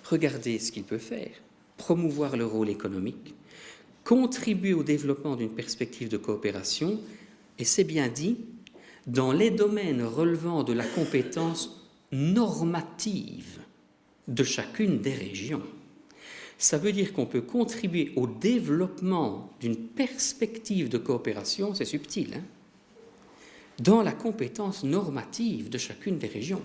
regardez ce qu'il peut faire. Promouvoir le rôle économique, contribuer au développement d'une perspective de coopération, et c'est bien dit, dans les domaines relevant de la compétence normative de chacune des régions. Ça veut dire qu'on peut contribuer au développement d'une perspective de coopération, c'est subtil, dans la compétence normative de chacune des régions.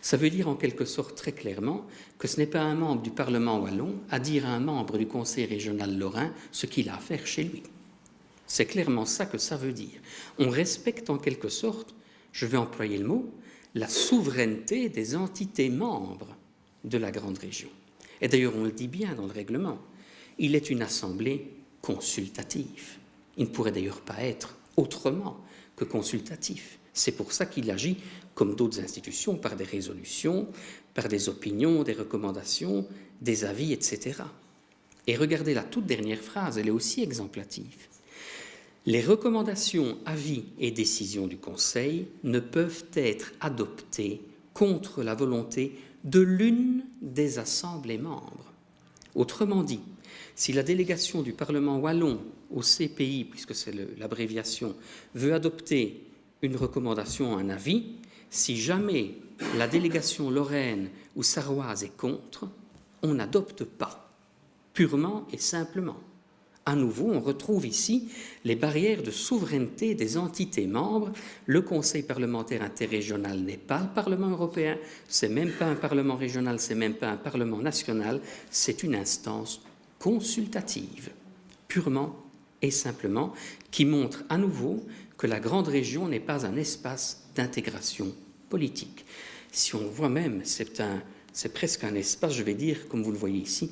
Ça veut dire en quelque sorte très clairement que ce n'est pas un membre du Parlement wallon à dire à un membre du Conseil régional lorrain ce qu'il a à faire chez lui. C'est clairement ça que ça veut dire. On respecte en quelque sorte, je vais employer le mot, la souveraineté des entités membres de la grande région. Et d'ailleurs, on le dit bien dans le règlement, il est une assemblée consultative. Il ne pourrait d'ailleurs pas être autrement que consultatif. C'est pour ça qu'il agit, comme d'autres institutions, par des résolutions, par des opinions, des recommandations, des avis, etc. Et regardez la toute dernière phrase, elle est aussi exemplative. Les recommandations, avis et décisions du Conseil ne peuvent être adoptées contre la volonté de l'une des assemblées membres. Autrement dit, si la délégation du Parlement wallon au CPI, puisque c'est l'abréviation, veut adopter une recommandation, un avis, si jamais la délégation lorraine ou sarroise est contre, on n'adopte pas, purement et simplement. À nouveau, on retrouve ici les barrières de souveraineté des entités membres. Le Conseil parlementaire interrégional n'est pas le Parlement européen, c'est même pas un Parlement régional, c'est même pas un Parlement national, c'est une instance consultative, purement et simplement, qui montre à nouveau que la grande région n'est pas un espace d'intégration politique. Si on voit même, c'est presque un espace, je vais dire, comme vous le voyez ici,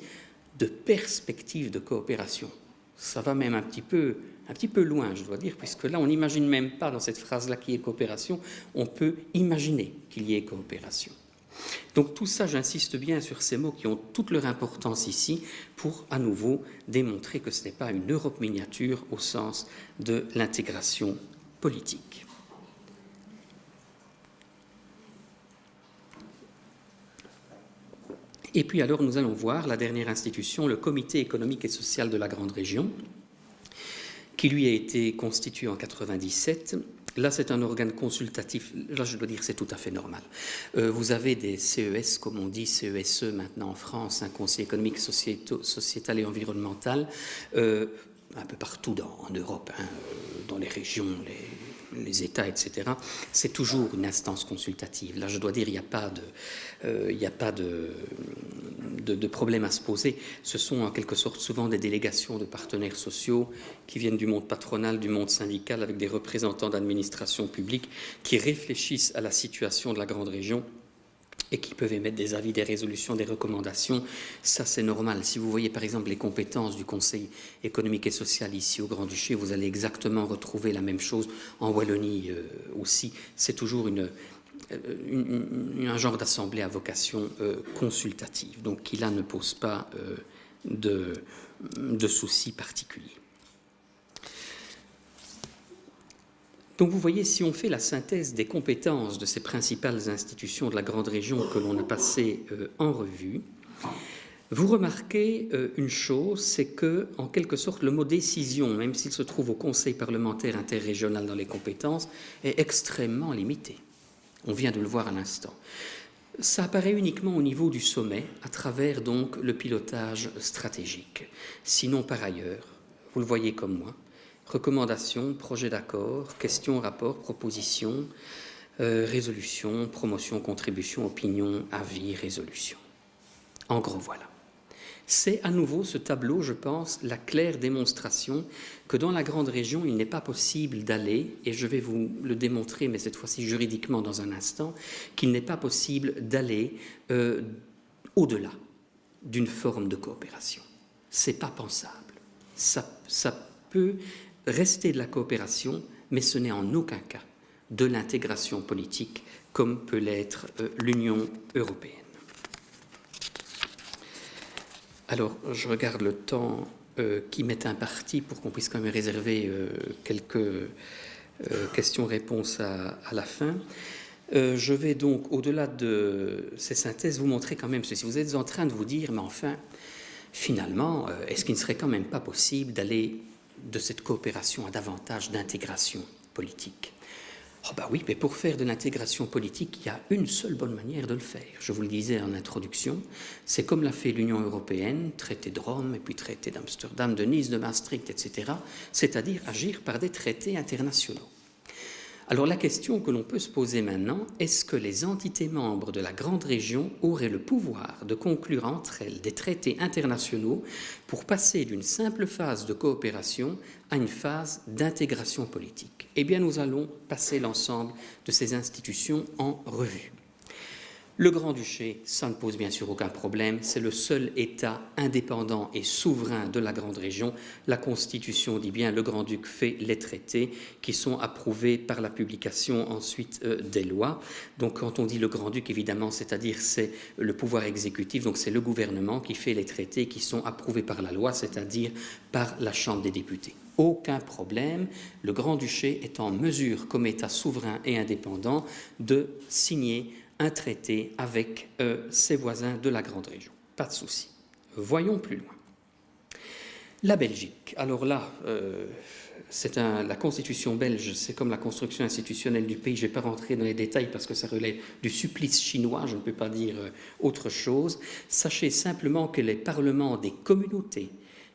de perspective de coopération. Ça va même un petit peu loin, je dois dire, puisque là, on n'imagine même pas dans cette phrase-là qu'il y ait coopération, on peut imaginer qu'il y ait coopération. Donc tout ça, j'insiste bien sur ces mots qui ont toute leur importance ici pour à nouveau démontrer que ce n'est pas une Europe miniature au sens de l'intégration politique. Et puis alors nous allons voir la dernière institution, le Comité économique et social de la grande région, qui lui a été constitué en 1997. Là, c'est un organe consultatif. Là, je dois dire, c'est tout à fait normal. Vous avez des CES, comme on dit, CESE maintenant en France, un Conseil économique, sociétal et environnemental, un peu partout en Europe, dans les régions, les États, etc. C'est toujours une instance consultative. Là, je dois dire, il n'y a pas de problème à se poser. Ce sont en quelque sorte souvent des délégations de partenaires sociaux qui viennent du monde patronal, du monde syndical, avec des représentants d'administration publique qui réfléchissent à la situation de la grande région et qui peuvent émettre des avis, des résolutions, des recommandations. Ça, c'est normal. Si vous voyez par exemple les compétences du Conseil économique et social ici au Grand-Duché, vous allez exactement retrouver la même chose en Wallonie aussi. C'est toujours un genre d'assemblée à vocation consultative, donc qui là ne pose pas de soucis particuliers. Donc vous voyez, si on fait la synthèse des compétences de ces principales institutions de la grande région que l'on a passées en revue, vous remarquez une chose, c'est que, en quelque sorte, le mot décision, même s'il se trouve au Conseil parlementaire interrégional dans les compétences, est extrêmement limité. On vient de le voir à l'instant. Ça apparaît uniquement au niveau du sommet, à travers donc le pilotage stratégique. Sinon, par ailleurs, vous le voyez comme moi, recommandations, projets d'accord, questions, rapports, propositions, résolutions, promotion, contribution, opinion, avis, résolution. En gros, voilà. C'est à nouveau ce tableau, je pense, la claire démonstration que dans la grande région, il n'est pas possible d'aller, et je vais vous le démontrer, mais cette fois-ci juridiquement dans un instant, qu'il n'est pas possible d'aller au-delà d'une forme de coopération. Ce n'est pas pensable. Ça peut rester de la coopération, mais ce n'est en aucun cas de l'intégration politique comme peut l'être l'Union européenne. Alors, je regarde le temps qui m'est imparti pour qu'on puisse quand même réserver quelques questions-réponses à la fin. Je vais donc, au-delà de ces synthèses, vous montrer quand même ceci. Vous êtes en train de vous dire, mais enfin, finalement, est-ce qu'il ne serait quand même pas possible d'aller de cette coopération à davantage d'intégration politique ? Oh ben oui, mais pour faire de l'intégration politique, il y a une seule bonne manière de le faire. Je vous le disais en introduction, c'est comme l'a fait l'Union européenne, traité de Rome, et puis traité d'Amsterdam, de Nice, de Maastricht, etc., c'est-à-dire agir par des traités internationaux. Alors la question que l'on peut se poser maintenant, est-ce que les entités membres de la grande région auraient le pouvoir de conclure entre elles des traités internationaux pour passer d'une simple phase de coopération à une phase d'intégration politique? Eh bien, nous allons passer l'ensemble de ces institutions en revue. Le Grand-Duché, ça ne pose bien sûr aucun problème, c'est le seul État indépendant et souverain de la grande région. La Constitution dit bien le Grand-Duc fait les traités qui sont approuvés par la publication ensuite des lois. Donc quand on dit le Grand-Duc, évidemment, c'est-à-dire c'est le pouvoir exécutif, donc c'est le gouvernement qui fait les traités qui sont approuvés par la loi, c'est-à-dire par la Chambre des députés. Aucun problème, le Grand-Duché est en mesure, comme État souverain et indépendant, de signer un traité avec ses voisins de la grande région. Pas de souci. Voyons plus loin. La Belgique. Alors là, la constitution belge, c'est comme la construction institutionnelle du pays. Je ne vais pas rentrer dans les détails parce que ça relève du supplice chinois, je ne peux pas dire autre chose. Sachez simplement que les parlements des communautés,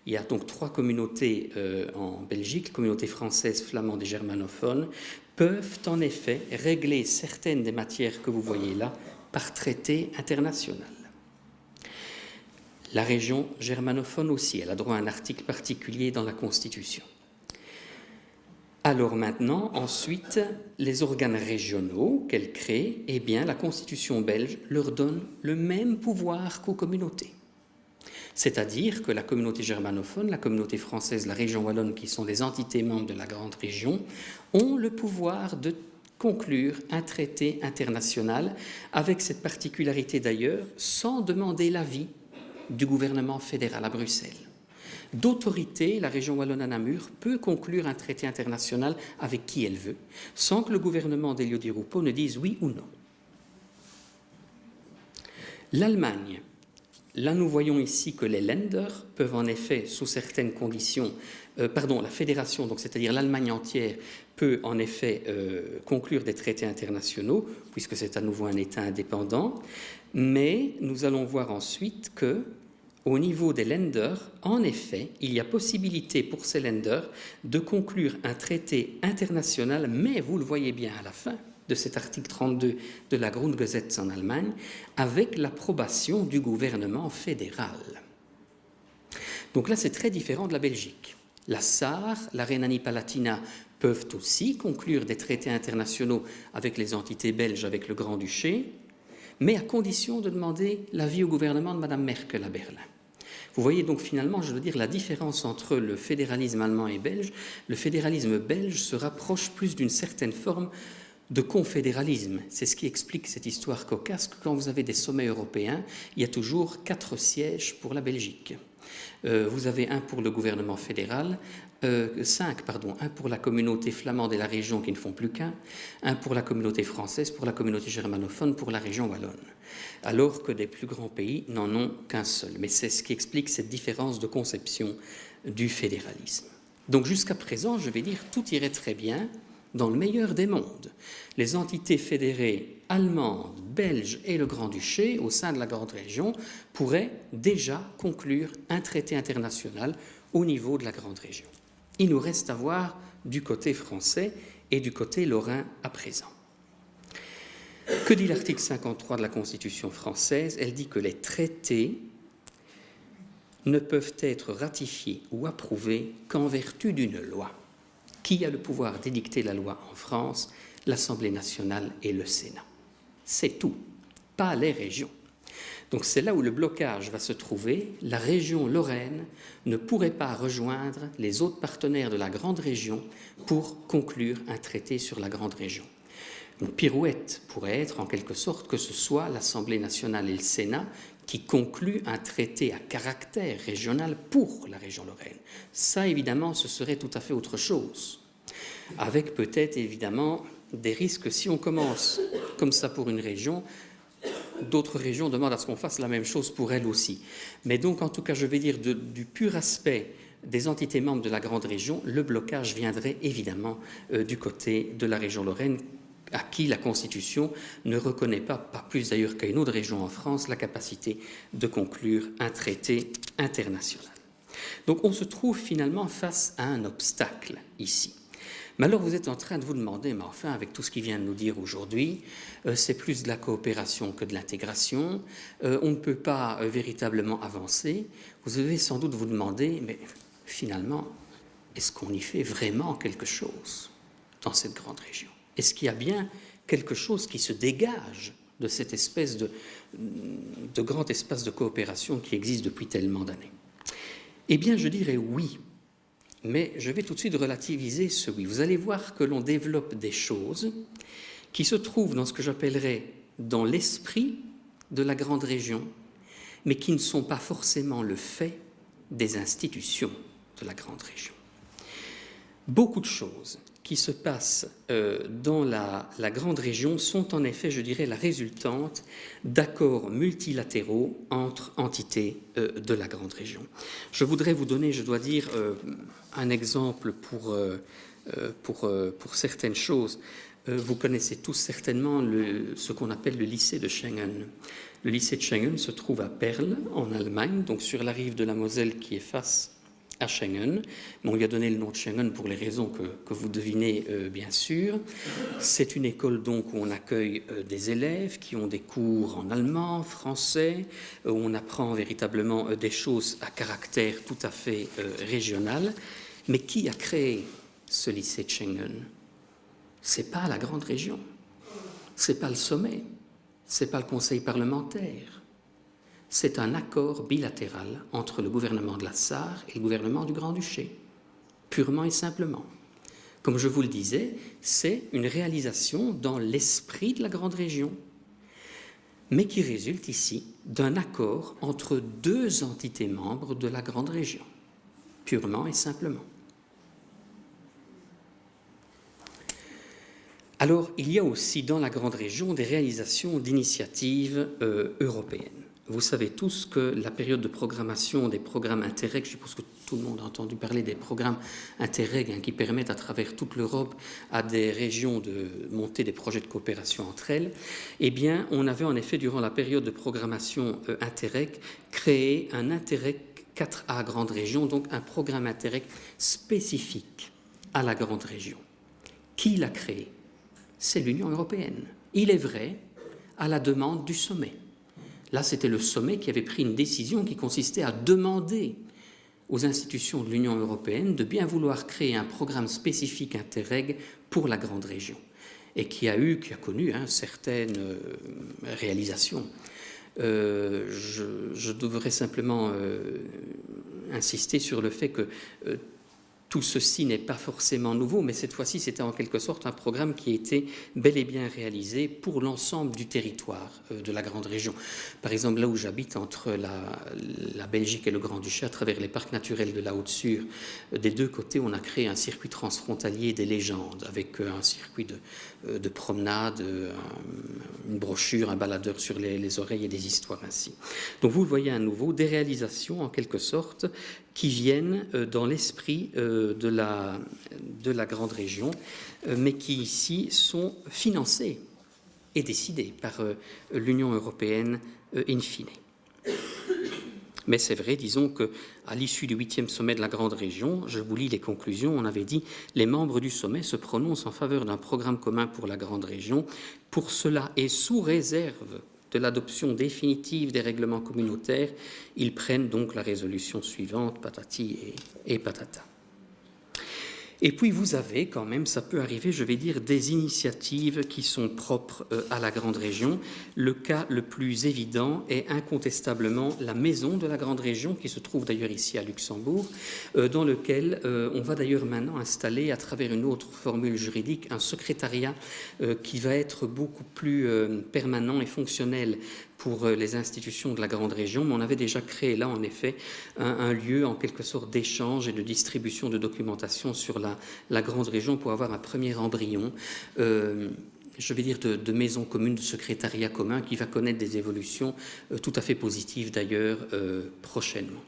il y a donc 3 communautés en Belgique, communauté française, flamande et germanophone, peuvent en effet régler certaines des matières que vous voyez là par traité international. La région germanophone aussi, elle a droit à un article particulier dans la Constitution. Alors maintenant, ensuite, les organes régionaux qu'elle crée, eh bien, la Constitution belge leur donne le même pouvoir qu'aux communautés. C'est-à-dire que la communauté germanophone, la communauté française, la région wallonne, qui sont des entités membres de la grande région, ont le pouvoir de conclure un traité international, avec cette particularité d'ailleurs, sans demander l'avis du gouvernement fédéral à Bruxelles. D'autorité, la région wallonne à Namur peut conclure un traité international avec qui elle veut, sans que le gouvernement d'Elio Di Rupo ne dise oui ou non. L'Allemagne. Là, nous voyons ici que les Länder peuvent en effet, sous certaines conditions, la fédération, donc c'est-à-dire l'Allemagne entière, peut en effet conclure des traités internationaux, puisque c'est à nouveau un État indépendant. Mais nous allons voir ensuite que, au niveau des Länder, en effet, il y a possibilité pour ces Länder de conclure un traité international, mais vous le voyez bien à la fin de cet article 32 de la Grundgesetz en Allemagne, avec l'approbation du gouvernement fédéral. Donc là, c'est très différent de la Belgique. La Sarre, la Rhénanie-Palatinat peuvent aussi conclure des traités internationaux avec les entités belges, avec le Grand-Duché, mais à condition de demander l'avis au gouvernement de Mme Merkel à Berlin. Vous voyez donc finalement, je veux dire, la différence entre le fédéralisme allemand et belge. Le fédéralisme belge se rapproche plus d'une certaine forme de confédéralisme. C'est ce qui explique cette histoire cocasse que quand vous avez des sommets européens, il y a toujours 4 sièges pour la Belgique. Vous avez un pour le gouvernement fédéral, 5, un pour la communauté flamande et la région qui ne font plus qu'un, un pour la communauté française, pour la communauté germanophone, pour la région wallonne, alors que des plus grands pays n'en ont qu'un seul. Mais c'est ce qui explique cette différence de conception du fédéralisme. Donc jusqu'à présent, je vais dire, tout irait très bien dans le meilleur des mondes. Les entités fédérées allemandes, belges et le Grand-Duché, au sein de la grande région, pourraient déjà conclure un traité international au niveau de la grande région. Il nous reste à voir du côté français et du côté lorrain à présent. Que dit l'article 53 de la Constitution française? Elle dit que les traités ne peuvent être ratifiés ou approuvés qu'en vertu d'une loi. Qui a le pouvoir d'édicter la loi en France? L'Assemblée nationale et le Sénat. C'est tout, pas les régions. Donc c'est là où le blocage va se trouver. La région Lorraine ne pourrait pas rejoindre les autres partenaires de la grande région pour conclure un traité sur la grande région. Une pirouette pourrait être en quelque sorte que ce soit l'Assemblée nationale et le Sénat qui concluent un traité à caractère régional pour la région Lorraine. Ça, évidemment, ce serait tout à fait autre chose, avec peut-être, évidemment, des risques. Si on commence comme ça pour une région, d'autres régions demandent à ce qu'on fasse la même chose pour elles aussi. Mais donc, en tout cas, je vais dire du pur aspect des entités membres de la grande région, le blocage viendrait évidemment du côté de la région Lorraine, à qui la Constitution ne reconnaît pas plus d'ailleurs qu'à une autre région en France, la capacité de conclure un traité international. Donc on se trouve finalement face à un obstacle ici. Mais alors vous êtes en train de vous demander, mais enfin avec tout ce qu'il vient de nous dire aujourd'hui, c'est plus de la coopération que de l'intégration, on ne peut pas véritablement avancer. Vous devez sans doute vous demander, mais finalement, est-ce qu'on y fait vraiment quelque chose dans cette grande région? Est-ce qu'il y a bien quelque chose qui se dégage de cette espèce de grand espace de coopération qui existe depuis tellement d'années? Eh bien, je dirais oui, mais je vais tout de suite relativiser ce oui. Vous allez voir que l'on développe des choses qui se trouvent dans ce que j'appellerais dans l'esprit de la grande région, mais qui ne sont pas forcément le fait des institutions de la grande région. Beaucoup de choses qui se passent dans la grande région sont en effet, je dirais, la résultante d'accords multilatéraux entre entités de la grande région. Je voudrais vous donner, je dois dire, un exemple pour certaines choses. Vous connaissez tous certainement ce qu'on appelle le lycée de Schengen. Le lycée de Schengen se trouve à Perl, en Allemagne, donc sur la rive de la Moselle qui est face à Schengen. On lui a donné le nom de Schengen pour les raisons que vous devinez bien sûr. C'est une école donc où on accueille des élèves qui ont des cours en allemand, français, où on apprend véritablement des choses à caractère tout à fait régional. Mais qui a créé ce lycée de Schengen? C'est pas la grande région, c'est pas le sommet, c'est pas le conseil parlementaire. C'est un accord bilatéral entre le gouvernement de la Sarre et le gouvernement du Grand-Duché, purement et simplement. Comme je vous le disais, c'est une réalisation dans l'esprit de la grande région, mais qui résulte ici d'un accord entre deux entités membres de la grande région, purement et simplement. Alors, il y a aussi dans la grande région des réalisations d'initiatives européennes. Vous savez tous que la période de programmation des programmes Interreg, je suppose que tout le monde a entendu parler des programmes Interreg qui permettent à travers toute l'Europe à des régions de monter des projets de coopération entre elles, eh bien, on avait en effet, durant la période de programmation Interreg, créé un Interreg 4A grande région, donc un programme Interreg spécifique à la grande région. Qui l'a créé? C'est l'Union européenne. Il est vrai, à la demande du sommet. Là, c'était le sommet qui avait pris une décision qui consistait à demander aux institutions de l'Union européenne de bien vouloir créer un programme spécifique Interreg pour la grande région et qui a connu certaines réalisations. Je devrais simplement insister sur le fait que tout ceci n'est pas forcément nouveau, mais cette fois-ci, c'était en quelque sorte un programme qui était bel et bien réalisé pour l'ensemble du territoire de la grande région. Par exemple, là où j'habite, entre la Belgique et le Grand-Duché, à travers les parcs naturels de la Haute-Sûre, des deux côtés, on a créé un circuit transfrontalier des légendes, avec un circuit de promenade, une brochure, un baladeur sur les oreilles et des histoires ainsi. Donc vous voyez à nouveau des réalisations, en quelque sorte, qui viennent dans l'esprit de la grande région, mais qui ici sont financées et décidées par l'Union européenne in fine. Mais c'est vrai, disons qu'à l'issue du 8e sommet de la Grande Région, je vous lis les conclusions, on avait dit « Les membres du sommet se prononcent en faveur d'un programme commun pour la Grande Région. Pour cela, et sous réserve de l'adoption définitive des règlements communautaires, ils prennent donc la résolution suivante, patati et patata. » Et puis vous avez quand même, ça peut arriver, je vais dire, des initiatives qui sont propres à la Grande Région. Le cas le plus évident est incontestablement la Maison de la Grande Région, qui se trouve d'ailleurs ici à Luxembourg, dans lequel on va d'ailleurs maintenant installer, à travers une autre formule juridique, un secrétariat qui va être beaucoup plus permanent et fonctionnel pour les institutions de la Grande Région, mais on avait déjà créé là, en effet, un lieu, en quelque sorte, d'échange et de distribution de documentation sur la Grande Région pour avoir un premier embryon, je vais dire, de maison commune, de secrétariat commun, qui va connaître des évolutions tout à fait positives, d'ailleurs, prochainement.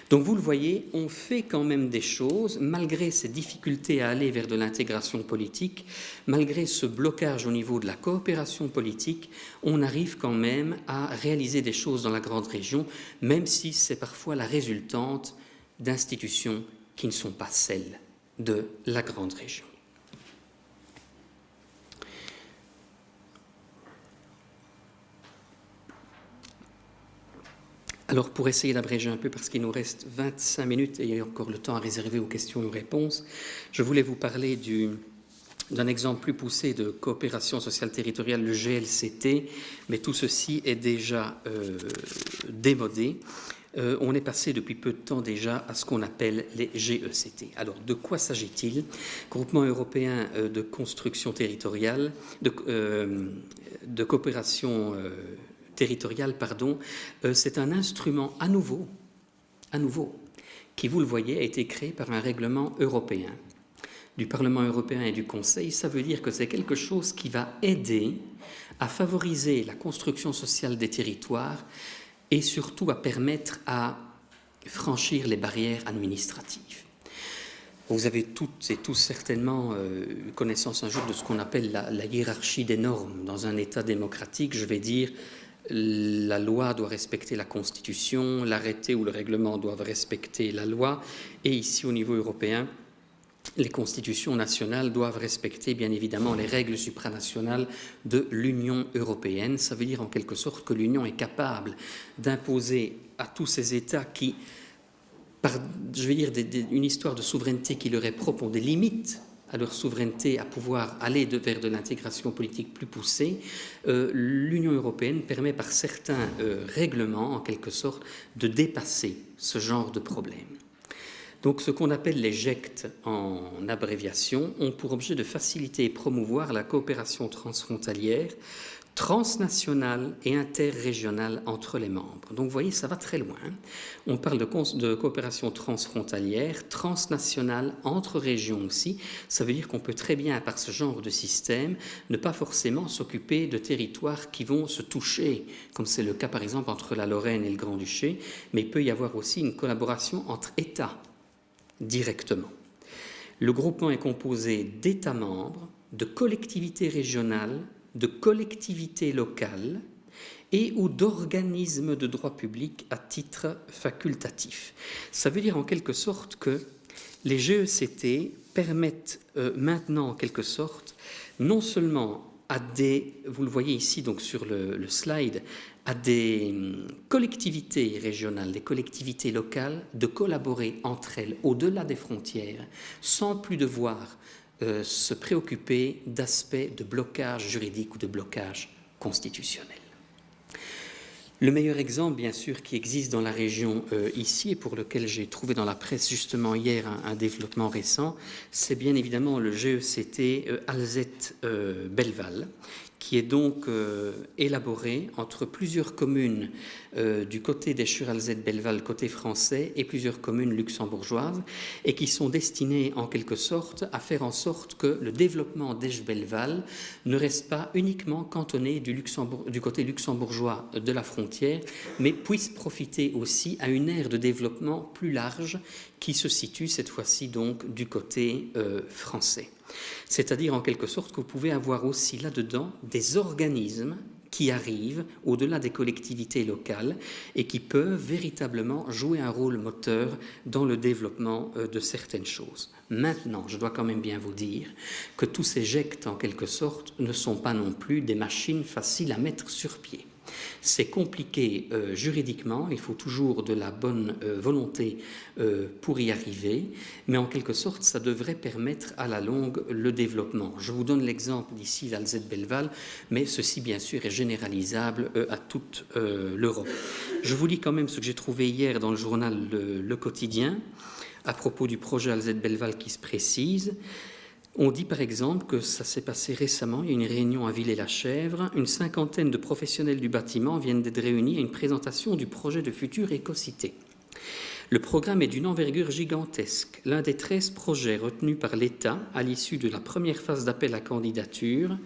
Donc vous le voyez, on fait quand même des choses, malgré ces difficultés à aller vers de l'intégration politique, malgré ce blocage au niveau de la coopération politique, on arrive quand même à réaliser des choses dans la Grande Région, même si c'est parfois la résultante d'institutions qui ne sont pas celles de la Grande Région. Alors, pour essayer d'abréger un peu, parce qu'il nous reste 25 minutes et il y a encore le temps à réserver aux questions et aux réponses, je voulais vous parler d'un exemple plus poussé de coopération sociale territoriale, le GLCT, mais tout ceci est déjà démodé. On est passé depuis peu de temps déjà à ce qu'on appelle les GECT. Alors, de quoi s'agit-il? Groupement européen de construction territoriale, de coopération territoriale, c'est un instrument à nouveau, qui, vous le voyez, a été créé par un règlement européen, du Parlement européen et du Conseil. Ça veut dire que c'est quelque chose qui va aider à favoriser la construction sociale des territoires et surtout à permettre à franchir les barrières administratives. Vous avez toutes et tous certainement connaissance un jour de ce qu'on appelle la hiérarchie des normes. Dans un État démocratique, je vais dire, la loi doit respecter la Constitution, l'arrêté ou le règlement doivent respecter la loi, et ici au niveau européen, les constitutions nationales doivent respecter bien évidemment les règles supranationales de l'Union européenne. Ça veut dire en quelque sorte que l'Union est capable d'imposer à tous ces États qui, par, je vais dire, une histoire de souveraineté qui leur est propre, ont des limites à leur souveraineté, à pouvoir aller vers de l'intégration politique plus poussée, l'Union européenne permet par certains règlements, en quelque sorte, de dépasser ce genre de problème. Donc ce qu'on appelle les GECT en abréviation ont pour objet de faciliter et promouvoir la coopération transfrontalière, transnationale et interrégionale entre les membres. Donc vous voyez, ça va très loin. On parle de coopération transfrontalière, transnationale, entre régions aussi. Ça veut dire qu'on peut très bien, par ce genre de système, ne pas forcément s'occuper de territoires qui vont se toucher, comme c'est le cas par exemple entre la Lorraine et le Grand-Duché, mais il peut y avoir aussi une collaboration entre États directement. Le groupement est composé d'États membres, de collectivités régionales, de collectivités locales et ou d'organismes de droit public à titre facultatif. Ça veut dire en quelque sorte que les GECT permettent maintenant en quelque sorte non seulement à des, vous le voyez ici donc sur le slide, à des collectivités régionales, des collectivités locales, de collaborer entre elles au-delà des frontières, sans plus devoir se préoccuper d'aspects de blocage juridique ou de blocage constitutionnel. Le meilleur exemple, bien sûr, qui existe dans la région ici et pour lequel j'ai trouvé dans la presse justement hier un développement récent, c'est bien évidemment le GECT Alzette-Belleval, qui est donc élaboré entre plusieurs communes du côté d'Eschur-Alzette-Belleval, côté français, et plusieurs communes luxembourgeoises, et qui sont destinées en quelque sorte à faire en sorte que le développement d'Esch-Belleval ne reste pas uniquement cantonné du côté luxembourgeois de la frontière, mais puisse profiter aussi à une aire de développement plus large qui se situe cette fois-ci donc du côté français. C'est-à-dire en quelque sorte que vous pouvez avoir aussi là-dedans des organismes qui arrivent au-delà des collectivités locales et qui peuvent véritablement jouer un rôle moteur dans le développement de certaines choses. Maintenant, je dois quand même bien vous dire que tous ces GECT, en quelque sorte, ne sont pas non plus des machines faciles à mettre sur pied. C'est compliqué juridiquement, il faut toujours de la bonne volonté pour y arriver, mais en quelque sorte, ça devrait permettre à la longue le développement. Je vous donne l'exemple d'ici d'Alzette Belval, mais ceci, bien sûr, est généralisable à toute l'Europe. Je vous lis quand même ce que j'ai trouvé hier dans le journal Le Quotidien, à propos du projet Alzette Belval qui se précise. On dit par exemple que ça s'est passé récemment, il y a une réunion à Villers-la-Chèvre, une cinquantaine de professionnels du bâtiment viennent d'être réunis à une présentation du projet de future écocité. Le programme est d'une envergure gigantesque. L'un des 13 projets retenus par l'État à l'issue de la première phase d'appel à candidature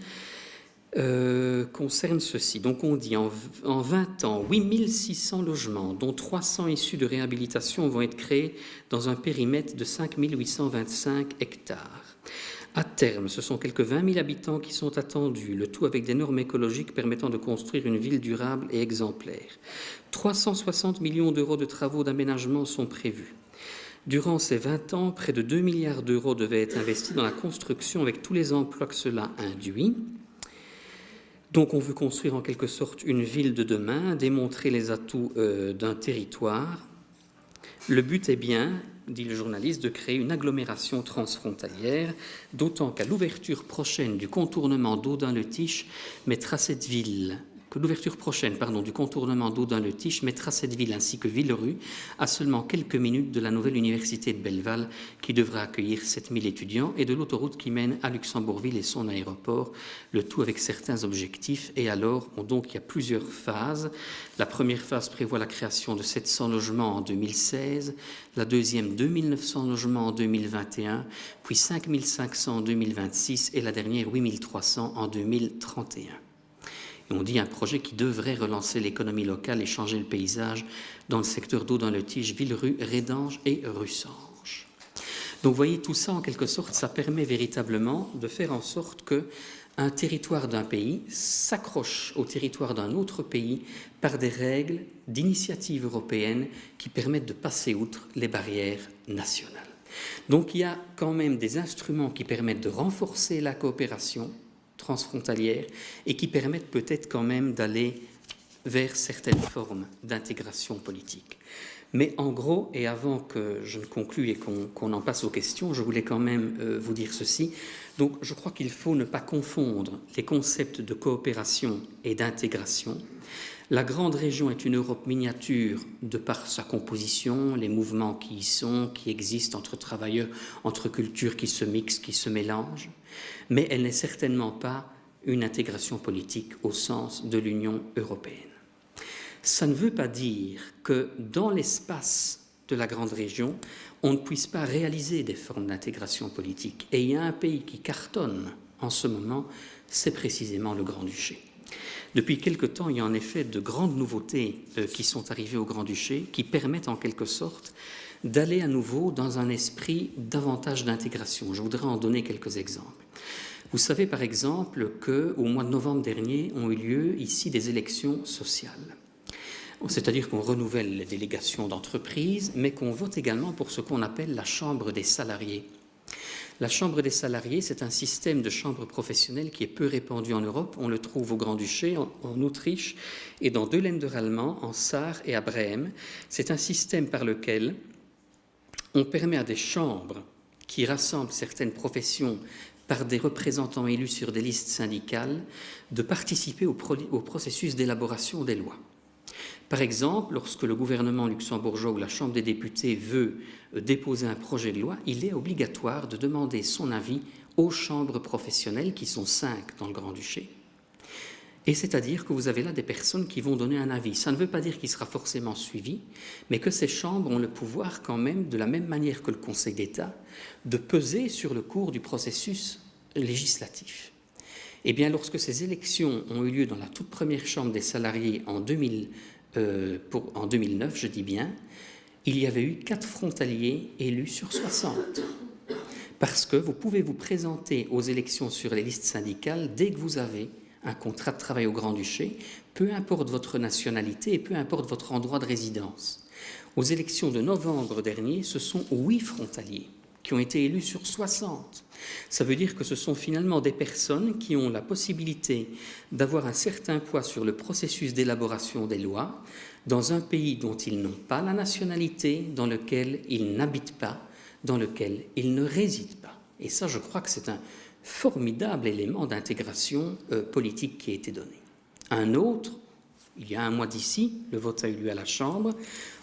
concerne ceci. Donc on dit en 20 ans, 8600 logements, dont 300 issus de réhabilitation, vont être créés dans un périmètre de 5825 hectares. À terme, ce sont quelques 20 000 habitants qui sont attendus, le tout avec des normes écologiques permettant de construire une ville durable et exemplaire. 360 millions d'euros de travaux d'aménagement sont prévus. Durant ces 20 ans, près de 2 milliards d'euros devaient être investis dans la construction avec tous les emplois que cela induit. Donc on veut construire en quelque sorte une ville de demain, démontrer les atouts d'un territoire. Le but est bien, dit le journaliste, de créer une agglomération transfrontalière, d'autant qu'à l'ouverture prochaine du contournement d'Audun-le-Tiche mettra cette ville du contournement d'Audun-le-Tiche mettra cette ville ainsi que Villerue à seulement quelques minutes de la nouvelle université de Belval qui devra accueillir 7000 étudiants et de l'autoroute qui mène à Luxembourgville et son aéroport, le tout avec certains objectifs. Et alors, donc, il y a plusieurs phases. La première phase prévoit la création de 700 logements en 2016, la deuxième 2900 logements en 2021, puis 5500 en 2026 et la dernière 8300 en 2031. Et on dit un projet qui devrait relancer l'économie locale et changer le paysage dans le secteur d'Audun-le-Tiche, Villerue, Rédange et Russange. Donc vous voyez, tout ça en quelque sorte, ça permet véritablement de faire en sorte qu'un territoire d'un pays s'accroche au territoire d'un autre pays par des règles d'initiative européenne qui permettent de passer outre les barrières nationales. Donc il y a quand même des instruments qui permettent de renforcer la coopération transfrontalière et qui permettent peut-être quand même d'aller vers certaines formes d'intégration politique. Mais en gros, et avant que je ne conclue et qu'on en passe aux questions, je voulais quand même vous dire ceci. Donc je crois qu'il faut ne pas confondre les concepts de coopération et d'intégration. La grande région est une Europe miniature de par sa composition, les mouvements qui y sont, qui existent entre travailleurs, entre cultures qui se mixent, qui se mélangent, mais elle n'est certainement pas une intégration politique au sens de l'Union européenne. Ça ne veut pas dire que dans l'espace de la grande région, on ne puisse pas réaliser des formes d'intégration politique. Et il y a un pays qui cartonne en ce moment, c'est précisément le Grand-Duché. Depuis quelque temps, il y a en effet de grandes nouveautés qui sont arrivées au Grand-Duché, qui permettent en quelque sorte d'aller à nouveau dans un esprit davantage d'intégration. Je voudrais en donner quelques exemples. Vous savez par exemple qu'au mois de novembre dernier ont eu lieu ici des élections sociales. C'est-à-dire qu'on renouvelle les délégations d'entreprise, mais qu'on vote également pour ce qu'on appelle la Chambre des salariés. La Chambre des salariés, c'est un système de chambre professionnelle qui est peu répandu en Europe. On le trouve au Grand-Duché, en Autriche et dans 2 Länder allemands, en Sarre et à Brême. C'est un système par lequel on permet à des chambres qui rassemblent certaines professions par des représentants élus sur des listes syndicales de participer au processus d'élaboration des lois. Par exemple, lorsque le gouvernement luxembourgeois ou la Chambre des députés veut déposer un projet de loi, il est obligatoire de demander son avis aux chambres professionnelles, qui sont 5 dans le Grand-Duché. Et c'est-à-dire que vous avez là des personnes qui vont donner un avis. Ça ne veut pas dire qu'il sera forcément suivi, mais que ces chambres ont le pouvoir quand même, de la même manière que le Conseil d'État, de peser sur le cours du processus législatif. Eh bien, lorsque ces élections ont eu lieu dans la toute première Chambre des salariés en 2009, je dis bien, il y avait eu 4 frontaliers élus sur 60. Parce que vous pouvez vous présenter aux élections sur les listes syndicales dès que vous avez un contrat de travail au Grand-Duché, peu importe votre nationalité et peu importe votre endroit de résidence. Aux élections de novembre dernier, ce sont 8 frontaliers qui ont été élus sur 60. Ça veut dire que ce sont finalement des personnes qui ont la possibilité d'avoir un certain poids sur le processus d'élaboration des lois dans un pays dont ils n'ont pas la nationalité, dans lequel ils n'habitent pas, dans lequel ils ne résident pas. Et ça, je crois que c'est un formidable élément d'intégration politique qui a été donné. Un autre, il y a un mois d'ici, le vote a eu lieu à la Chambre,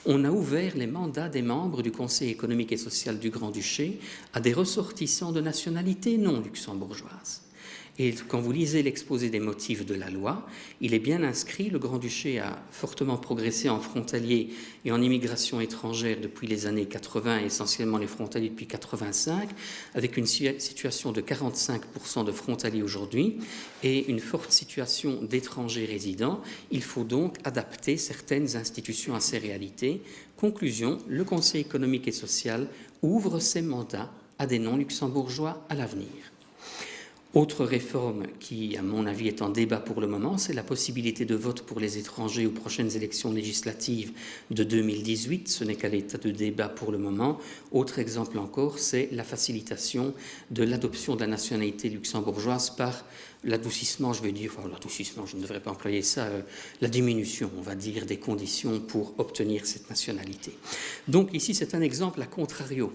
on a ouvert les mandats des membres du Conseil économique et social du Grand-Duché à des ressortissants de nationalité non luxembourgeoise. Et quand vous lisez l'exposé des motifs de la loi, il est bien inscrit, le Grand-Duché a fortement progressé en frontaliers et en immigration étrangère depuis les années 80, essentiellement les frontaliers depuis 85, avec une situation de 45% de frontaliers aujourd'hui et une forte situation d'étrangers résidents. Il faut donc adapter certaines institutions à ces réalités. Conclusion, le Conseil économique et social ouvre ses mandats à des non-luxembourgeois à l'avenir. Autre réforme qui, à mon avis, est en débat pour le moment, c'est la possibilité de vote pour les étrangers aux prochaines élections législatives de 2018. Ce n'est qu'à l'état de débat pour le moment. Autre exemple encore, c'est la facilitation de l'adoption de la nationalité luxembourgeoise par l'adoucissement, je vais dire, enfin l'adoucissement, je ne devrais pas employer ça, la diminution, on va dire, des conditions pour obtenir cette nationalité. Donc ici, c'est un exemple à contrario.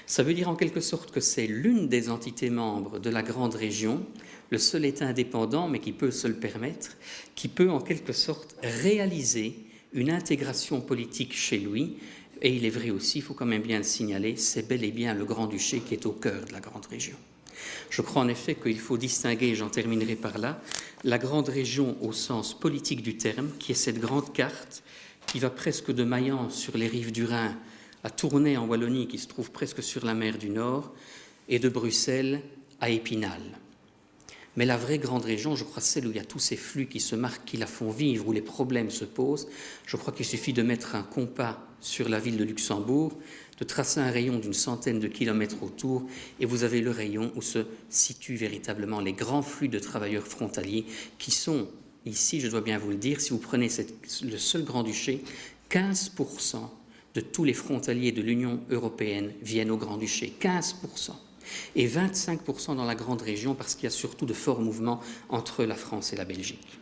Ça veut dire en quelque sorte que c'est l'une des entités membres de la grande région, le seul État indépendant, mais qui peut se le permettre, qui peut en quelque sorte réaliser une intégration politique chez lui. Et il est vrai aussi, il faut quand même bien le signaler, c'est bel et bien le Grand-Duché qui est au cœur de la grande région. Je crois en effet qu'il faut distinguer, j'en terminerai par là, la grande région au sens politique du terme, qui est cette grande carte qui va presque de Mayence sur les rives du Rhin à Tournai en Wallonie, qui se trouve presque sur la mer du Nord, et de Bruxelles à Épinal. Mais la vraie grande région, je crois, celle où il y a tous ces flux qui se marquent, qui la font vivre, où les problèmes se posent, je crois qu'il suffit de mettre un compas sur la ville de Luxembourg, de tracer un rayon d'une centaine de kilomètres autour, et vous avez le rayon où se situent véritablement les grands flux de travailleurs frontaliers qui sont, ici, je dois bien vous le dire, si vous prenez le seul Grand-Duché, 15% de tous les frontaliers de l'Union européenne viennent au Grand-Duché, 15%, et 25% dans la grande région, parce qu'il y a surtout de forts mouvements entre la France et la Belgique.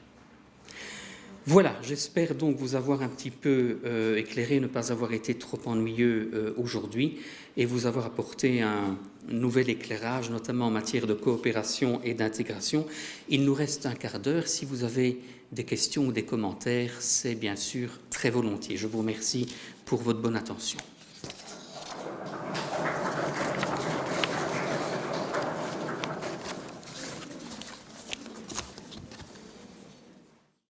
Voilà, j'espère donc vous avoir un petit peu éclairé, ne pas avoir été trop ennuyeux aujourd'hui, et vous avoir apporté un nouvel éclairage, notamment en matière de coopération et d'intégration. Il nous reste un quart d'heure. Si vous avez des questions ou des commentaires, c'est bien sûr très volontiers. Je vous remercie pour votre bonne attention.